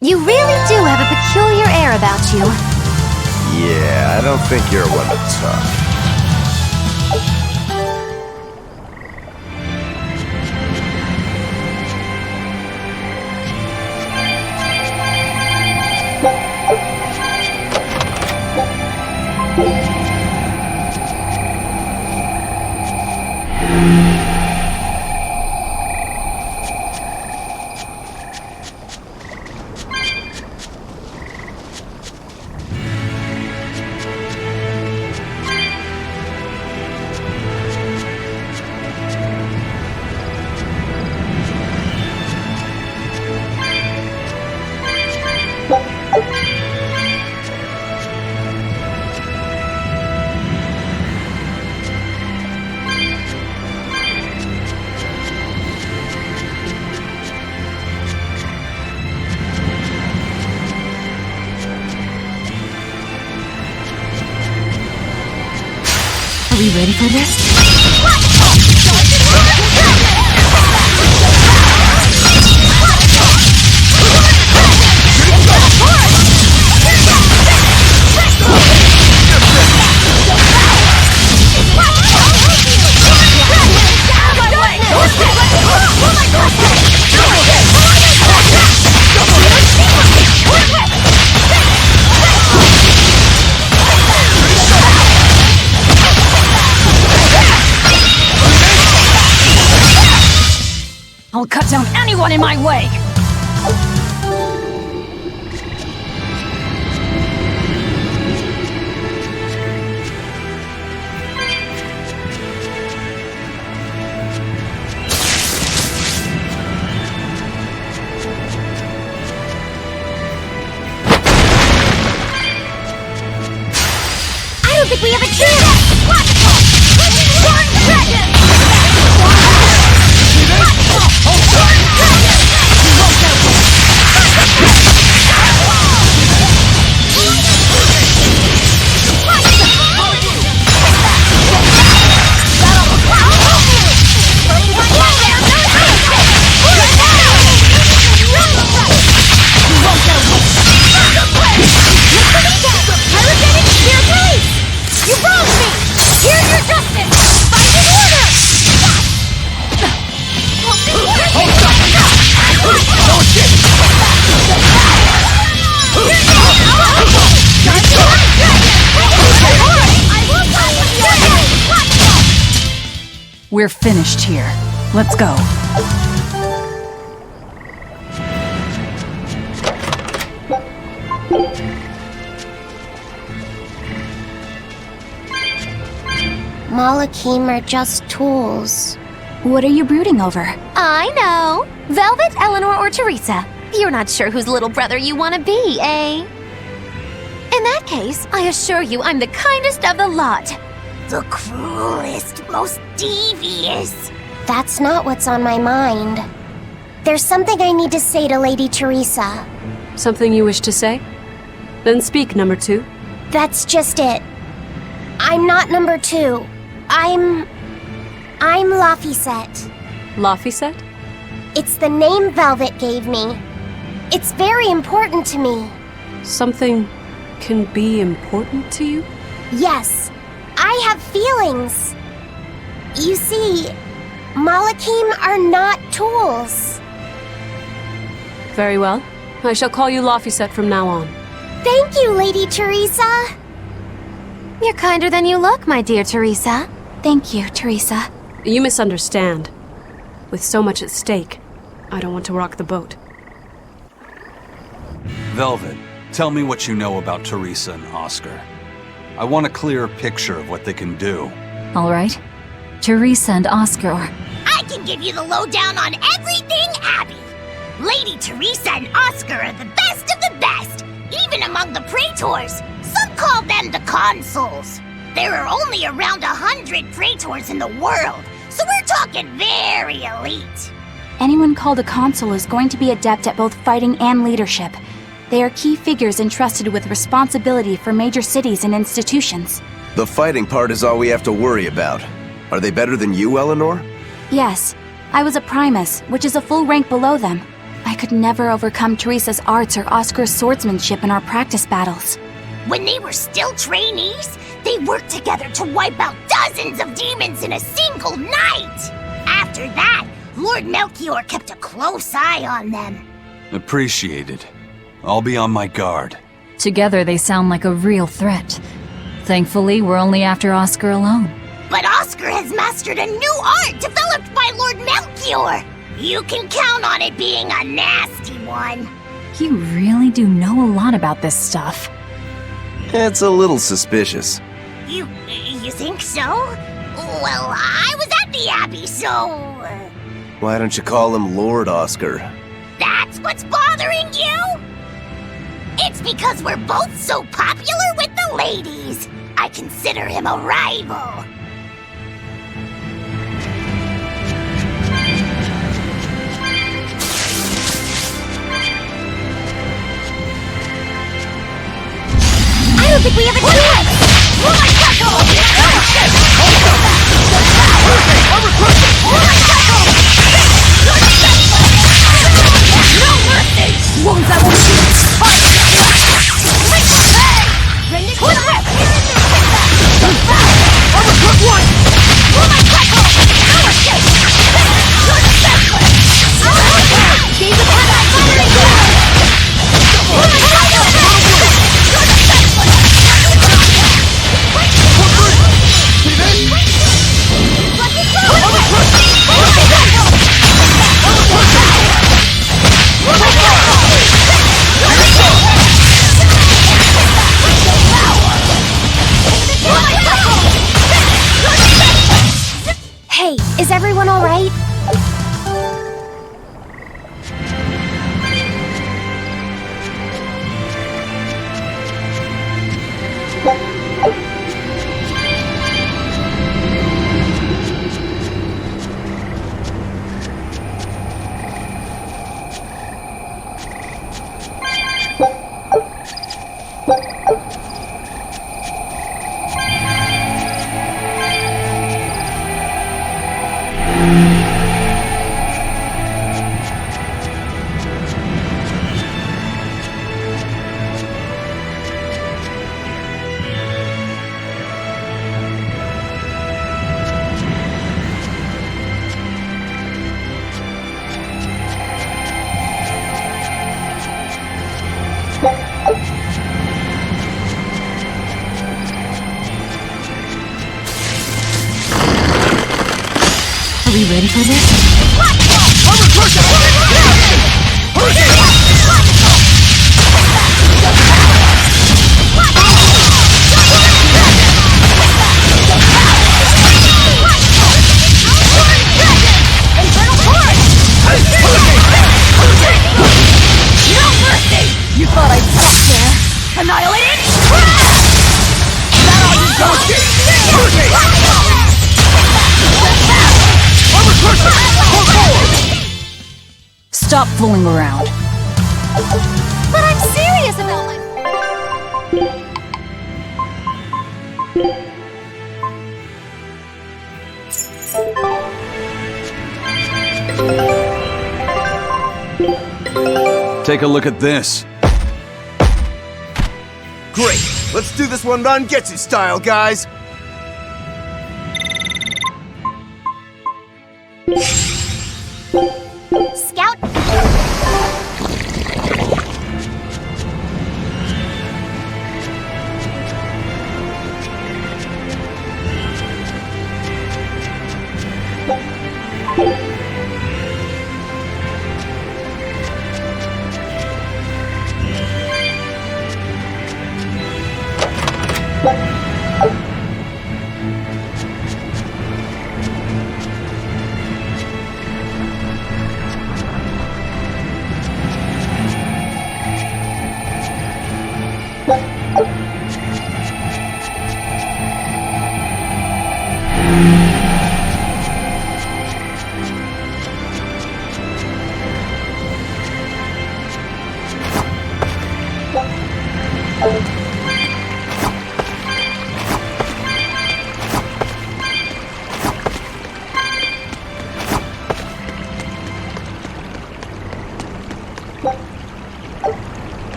You really do have a peculiar air about you. Yeah, I don't think you're one to talk. Are we ready for this? I'll cut down anyone in my way! I don't think we have a chance! What? One dragon! You wronged me! Here's your justice! Find an order! We're finished here. Let's go. Malakim are just tools. What are you brooding over? I know! Velvet, Eleanor, or Teresa? You're not sure whose little brother you want to be, eh? In that case, I assure you I'm the kindest of the lot. The cruelest, most devious. That's not what's on my mind. There's something I need to say to Lady Teresa. Something you wish to say? Then speak, number 2. That's just it. I'm not number 2. I'm Laphicet. Laphicet? It's the name Velvet gave me. It's very important to me. Something can be important to you? Yes, I have feelings. You see, Malakim are not tools. Very well. I shall call you Laphicet from now on. Thank you, Lady Teresa. You're kinder than you look, my dear Teresa. Thank you, Teresa. You misunderstand. With so much at stake, I don't want to rock the boat. Velvet, tell me what you know about Teresa and Oscar. I want a clearer picture of what they can do. All right. Teresa and Oscar are... I can give you the lowdown on everything Abby. Lady Teresa and Oscar are the best of the best, even among the praetors. Some call them the consuls. There are only around 100 praetors in the world, so we're talking very elite. Anyone called a consul is going to be adept at both fighting and leadership. They are key figures entrusted with responsibility for major cities and institutions. The fighting part is all we have to worry about. Are they better than you, Eleanor? Yes, I was a primus, which is a full rank below them. I could never overcome Teresa's arts or Oscar's swordsmanship in our practice battles. When they were still trainees, they worked together to wipe out dozens of demons in a single night. After that, Lord Melchior kept a close eye on them. Appreciated. I'll be on my guard. Together they sound like a real threat. Thankfully, we're only after Oscar alone. But Oscar has mastered a new art developed by Lord Melchior. You can count on it being a nasty one. You really do know a lot about this stuff. It's a little suspicious. You think so? Well, I was at the Abbey, so... Why don't you call him Lord Oscar? That's what's bothering you? It's because we're both so popular with the ladies. I consider him a rival. I don't think we have a chance! Wounds that won't Hey, is everyone all right? Are we ready for this? You thought I'd stop there? Annihilated? That all you Stop fooling around. But I'm serious about my... Take a look at this. Great! Let's do this one Rangetsu style, guys! Scout...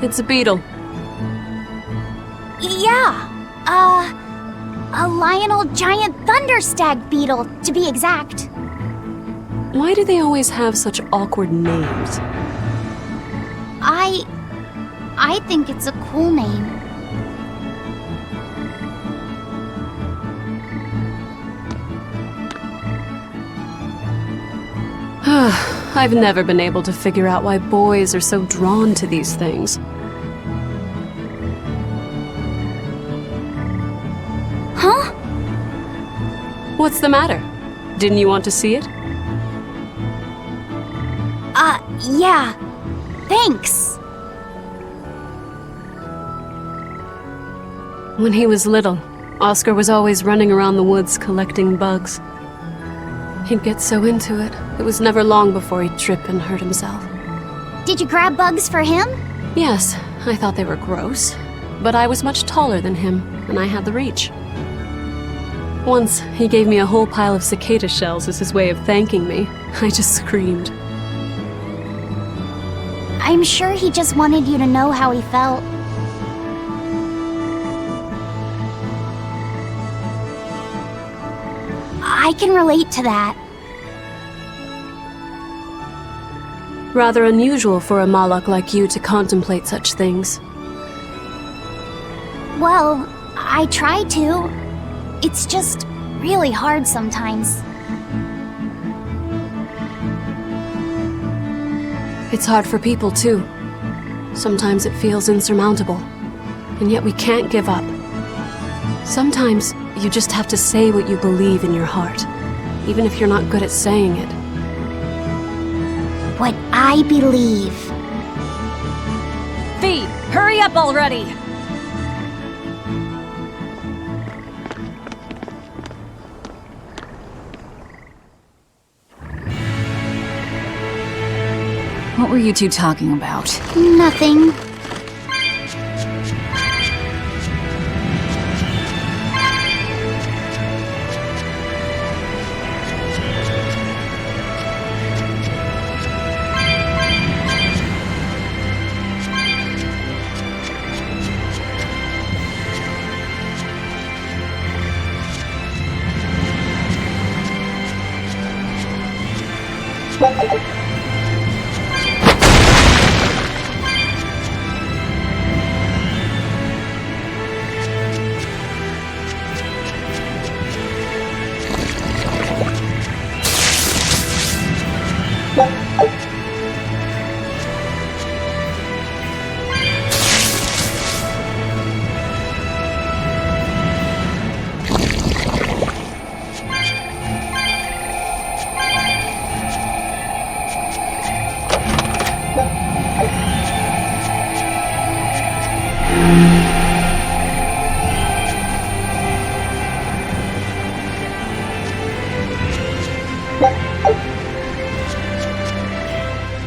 It's a beetle. Yeah, a Lionel giant thunderstag beetle, to be exact. Why do they always have such awkward names? I think it's a cool name. I've never been able to figure out why boys are so drawn to these things. Huh? What's the matter? Didn't you want to see it? Yeah. Thanks. When he was little, Oscar was always running around the woods collecting bugs. He'd get so into it, it was never long before he'd trip and hurt himself. Did you grab bugs for him? Yes, I thought they were gross, but I was much taller than him, and I had the reach. Once, he gave me a whole pile of cicada shells as his way of thanking me. I just screamed. I'm sure he just wanted you to know how he felt. I can relate to that. Rather unusual for a Malak like you to contemplate such things. Well, I try to. It's just really hard sometimes. It's hard for people, too. Sometimes it feels insurmountable, and yet we can't give up. Sometimes you just have to say what you believe in your heart, even if you're not good at saying it. What I believe. Fee, hurry up already! What were you two talking about? Nothing.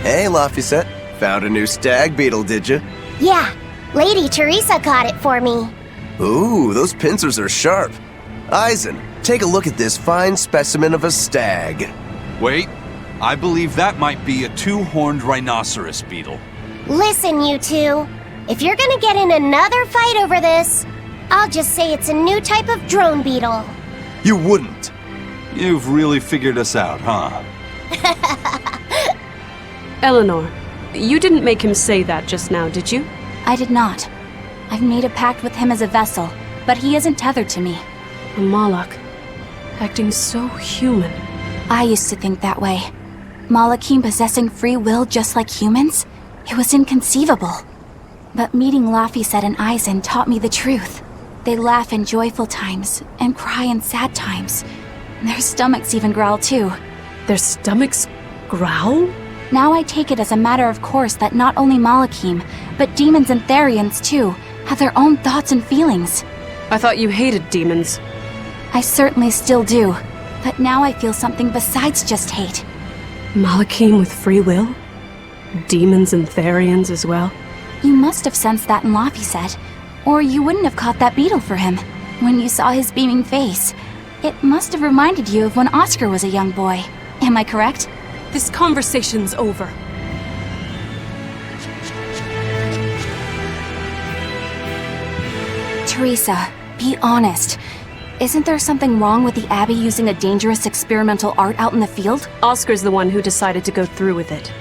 Hey, Laphicet. Found a new stag beetle, did you? Yeah, Lady Teresa caught it for me. Ooh, those pincers are sharp. Eisen, take a look at this fine specimen of a stag. Wait, I believe that might be a two-horned rhinoceros beetle. Listen, you two. If you're gonna get in another fight over this, I'll just say it's a new type of drone beetle. You wouldn't. You've really figured us out, huh? Eleanor, you didn't make him say that just now, did you? I did not. I've made a pact with him as a vessel, but he isn't tethered to me. A Malak, acting so human. I used to think that way. Malakim possessing free will just like humans? It was inconceivable. But meeting Laphicet and Eisen taught me the truth. They laugh in joyful times and cry in sad times. Their stomachs even growl too. Their stomachs growl? Now I take it as a matter of course that not only Malakim, but demons and Therians too, have their own thoughts and feelings. I thought you hated demons. I certainly still do, but now I feel something besides just hate. Malakim with free will? Demons and Therians as well? You must have sensed that in Laphicet, or you wouldn't have caught that beetle for him. When you saw his beaming face, it must have reminded you of when Oscar was a young boy. Am I correct? This conversation's over. Teresa, be honest. Isn't there something wrong with the Abbey using a dangerous experimental art out in the field? Oscar's the one who decided to go through with it.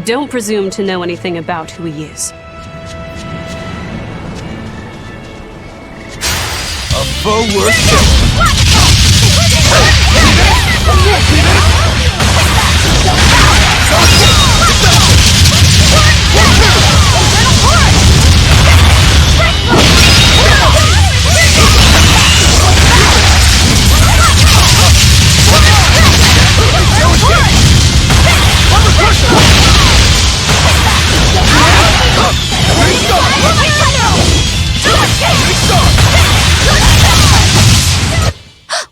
Don't presume to know anything about who he is. A foe worth killing.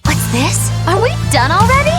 What's this? Are we done already?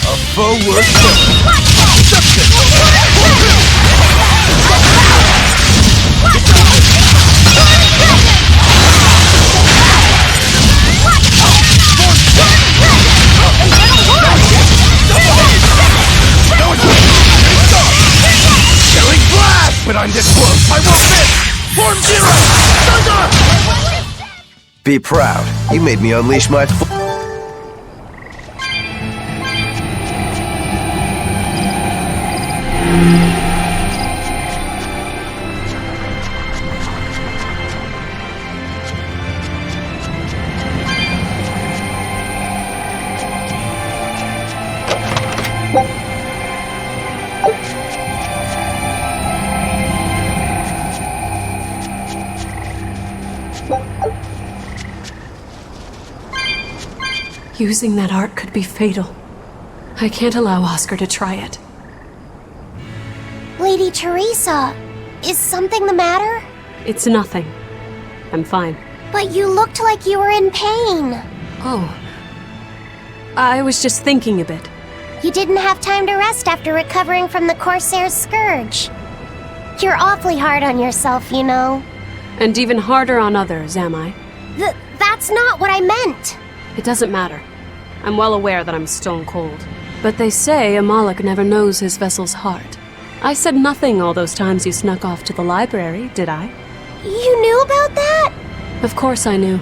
A foe worth killing. Killing blast! But I'm this close, I won't miss! Form zero! Thunder! Be proud. You made me unleash my Using that art could be fatal. I can't allow Oscar to try it. Lady Teresa, is something the matter? It's nothing. I'm fine. But you looked like you were in pain. Oh. I was just thinking a bit. You didn't have time to rest after recovering from the Corsair's scourge. You're awfully hard on yourself, you know. And even harder on others, am I? That's not what I meant. It doesn't matter. I'm well aware that I'm stone cold. But they say a Moloch never knows his vessel's heart. I said nothing all those times you snuck off to the library, did I? You knew about that? Of course I knew.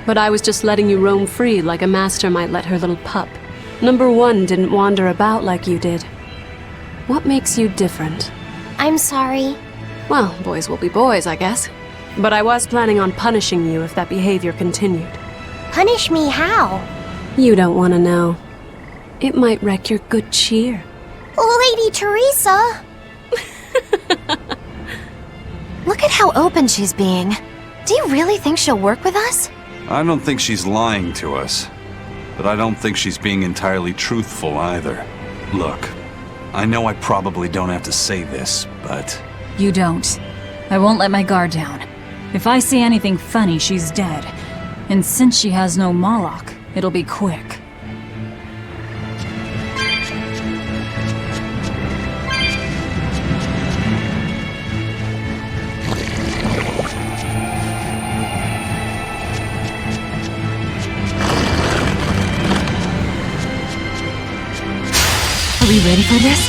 But I was just letting you roam free like a master might let her little pup. Number one didn't wander about like you did. What makes you different? I'm sorry. Well, boys will be boys, I guess. But I was planning on punishing you if that behavior continued. Punish me how? You don't want to know. It might wreck your good cheer. Lady Teresa! Look at how open she's being. Do you really think she'll work with us? I don't think she's lying to us. But I don't think she's being entirely truthful either. Look, I know I probably don't have to say this, but... You don't. I won't let my guard down. If I see anything funny, she's dead. And since she has no Moloch, it'll be quick. Are we ready for this?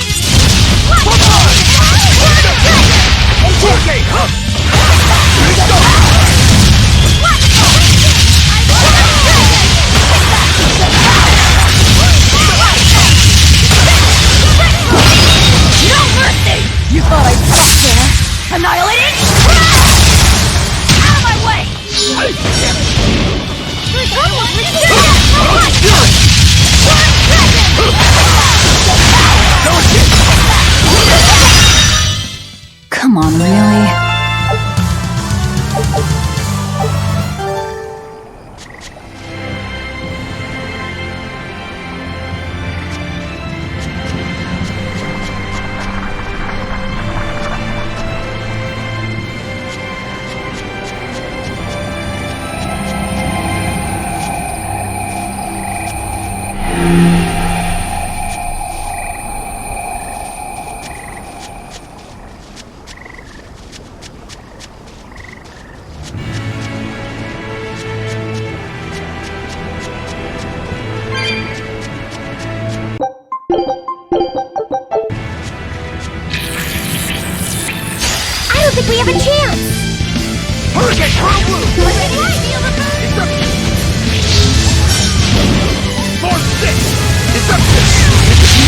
You thought I'd stop there? Annihilating? Out of my way! don't think we have a chance! Hurricane! Turtle Blue! Storm 6! Deception!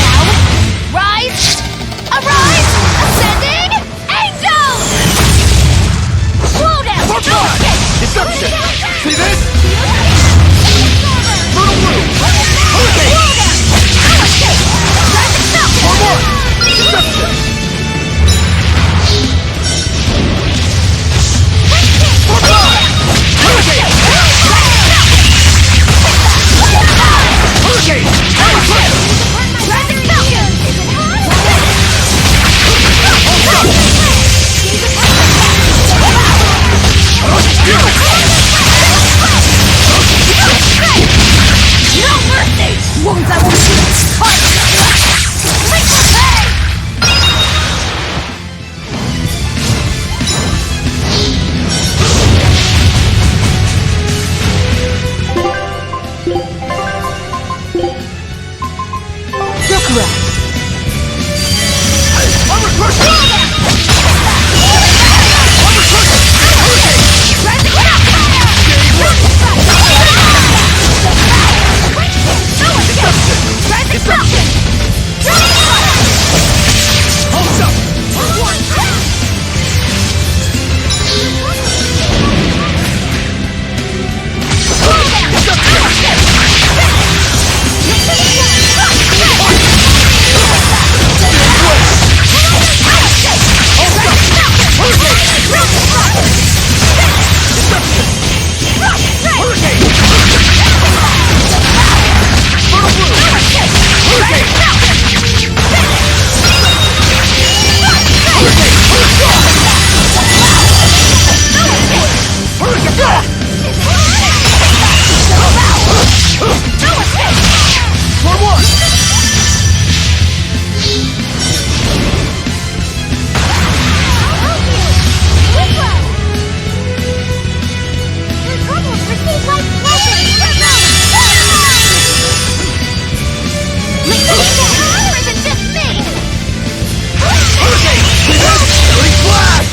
Now, rise! Arise! Ascending! Angel! Slow down! Deception! See this? Turtle Blue! Hurricane! One more! Deception!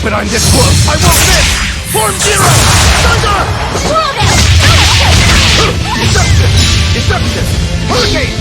But I'm this close! I won't miss! Form Zero! Thunder! Deception! Deception! Hurricane!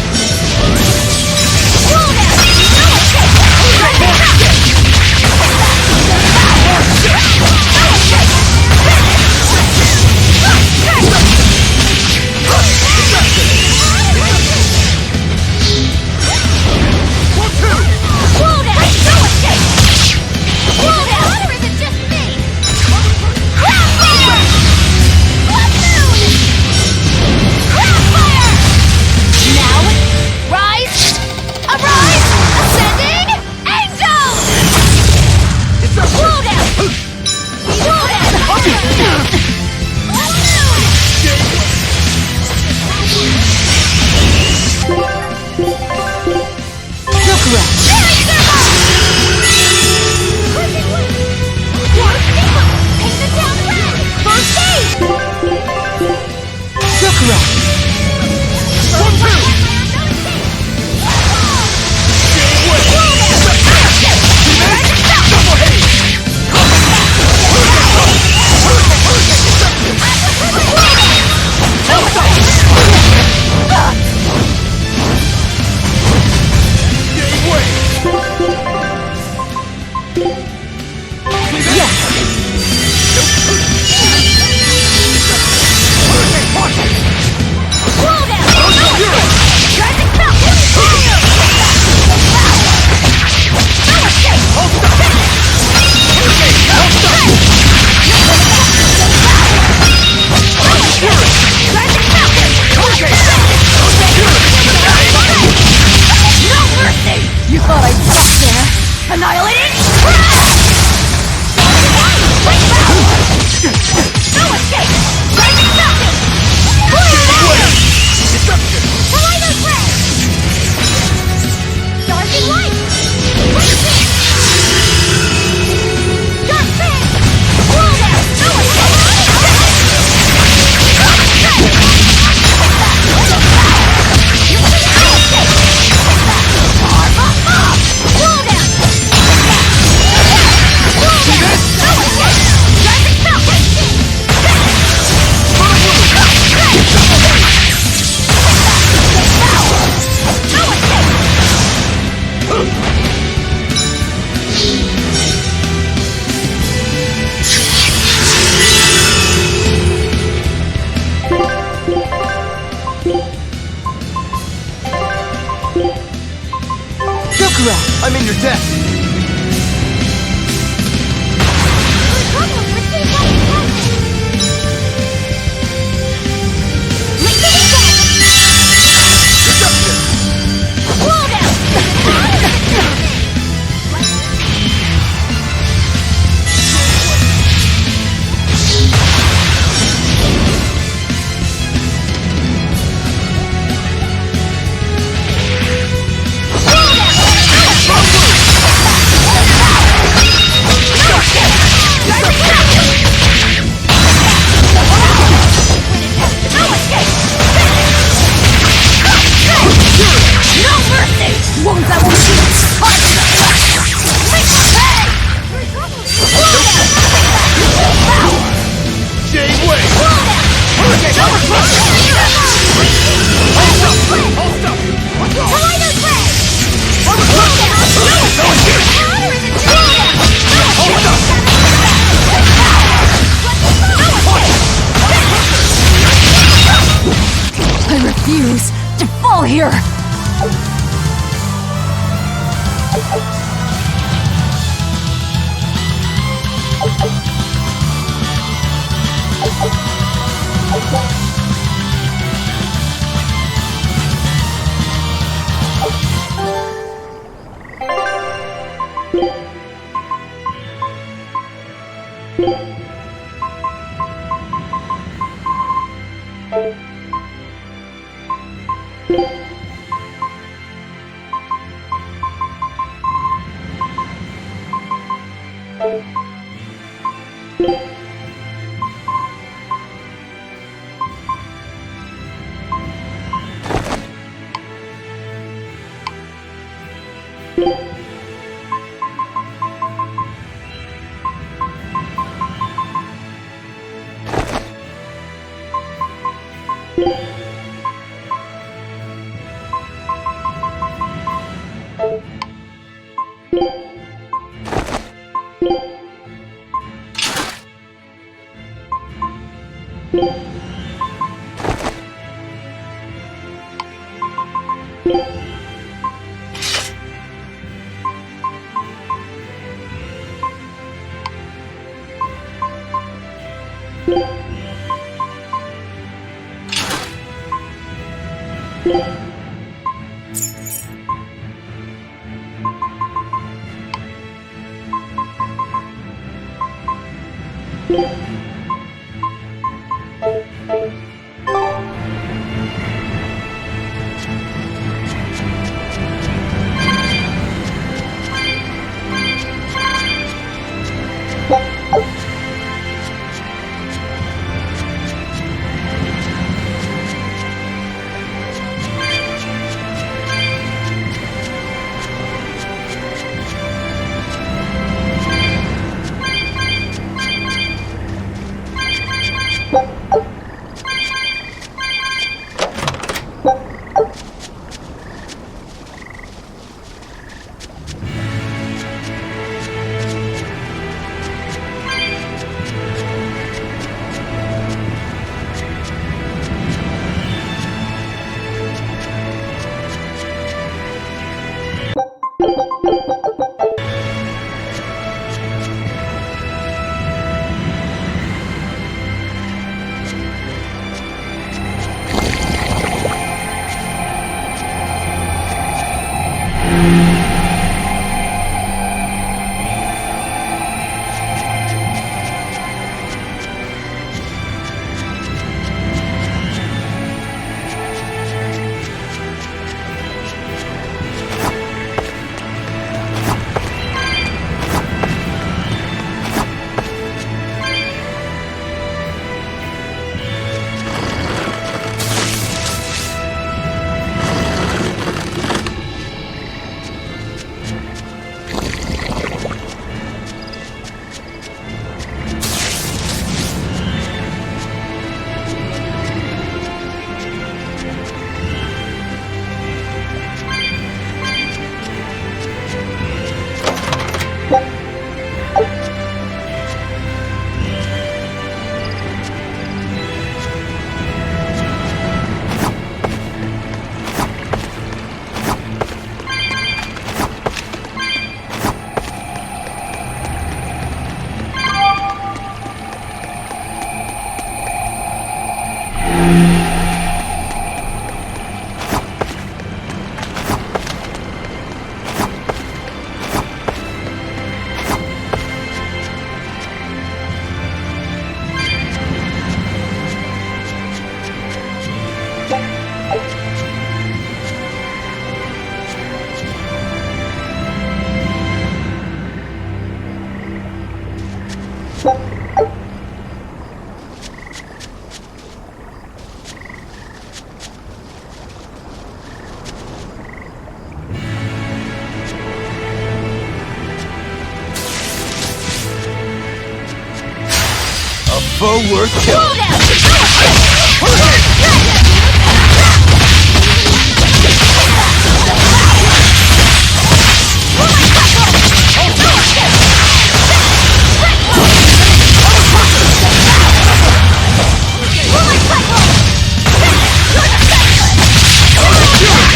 Rise! here! foe worth killing. You're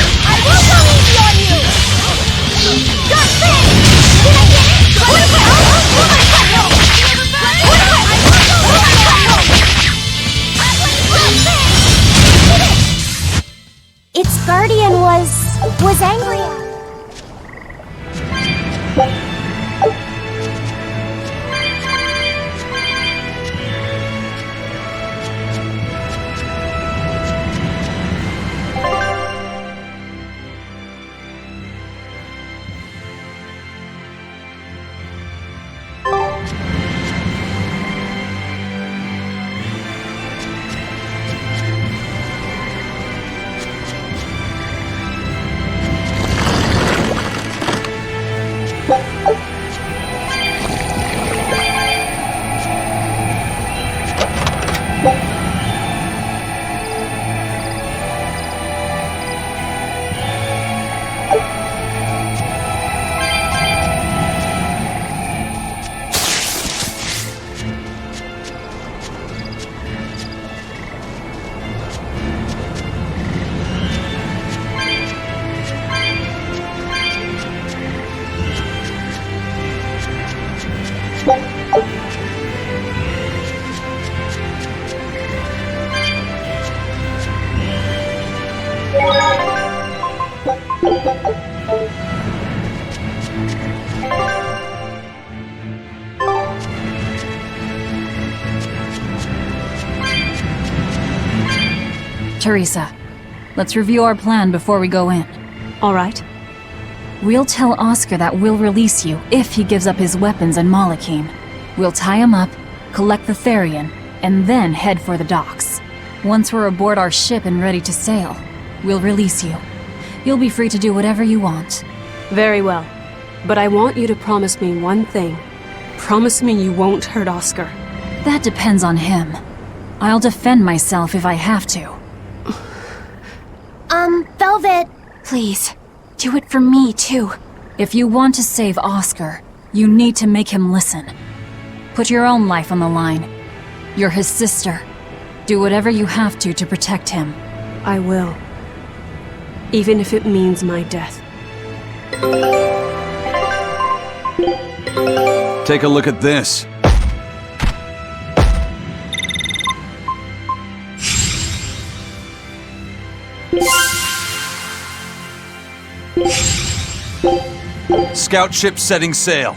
Sangria! Teresa, let's review our plan before we go in. All right. We'll tell Oscar that we'll release you if he gives up his weapons and Malachine. We'll tie him up, collect the Therian, and then head for the docks. Once we're aboard our ship and ready to sail, we'll release you. You'll be free to do whatever you want. Very well. But I want you to promise me one thing. Promise me you won't hurt Oscar. That depends on him. I'll defend myself if I have to. Velvet. Please, do it for me too. If you want to save Oscar, you need to make him listen. Put your own life on the line. You're his sister. Do whatever you have to protect him. I will. Even if it means my death. Take a look at this. Scout ship setting sail.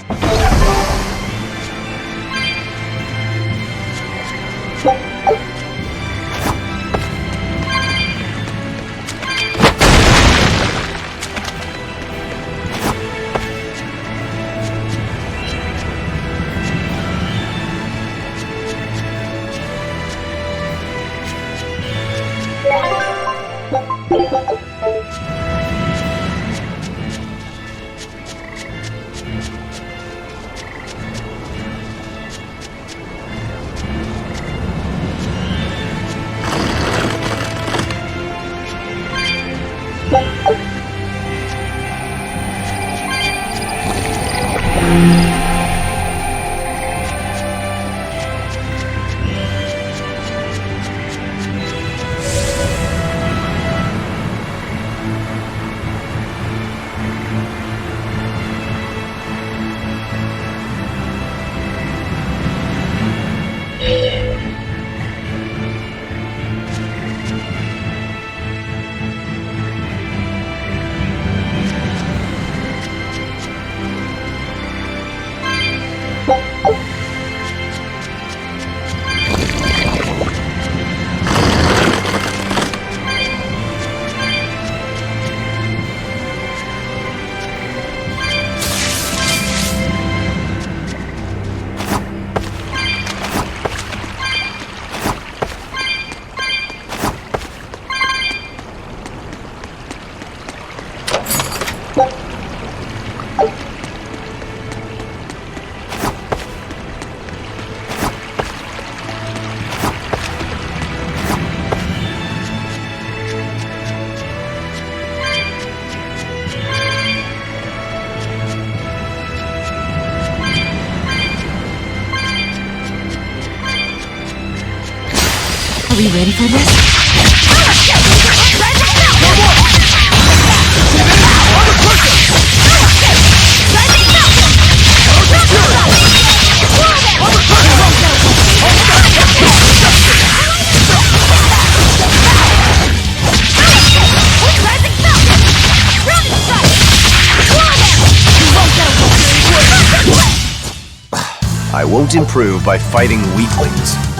Are we ready for this? Rising I won't improve by fighting weaklings.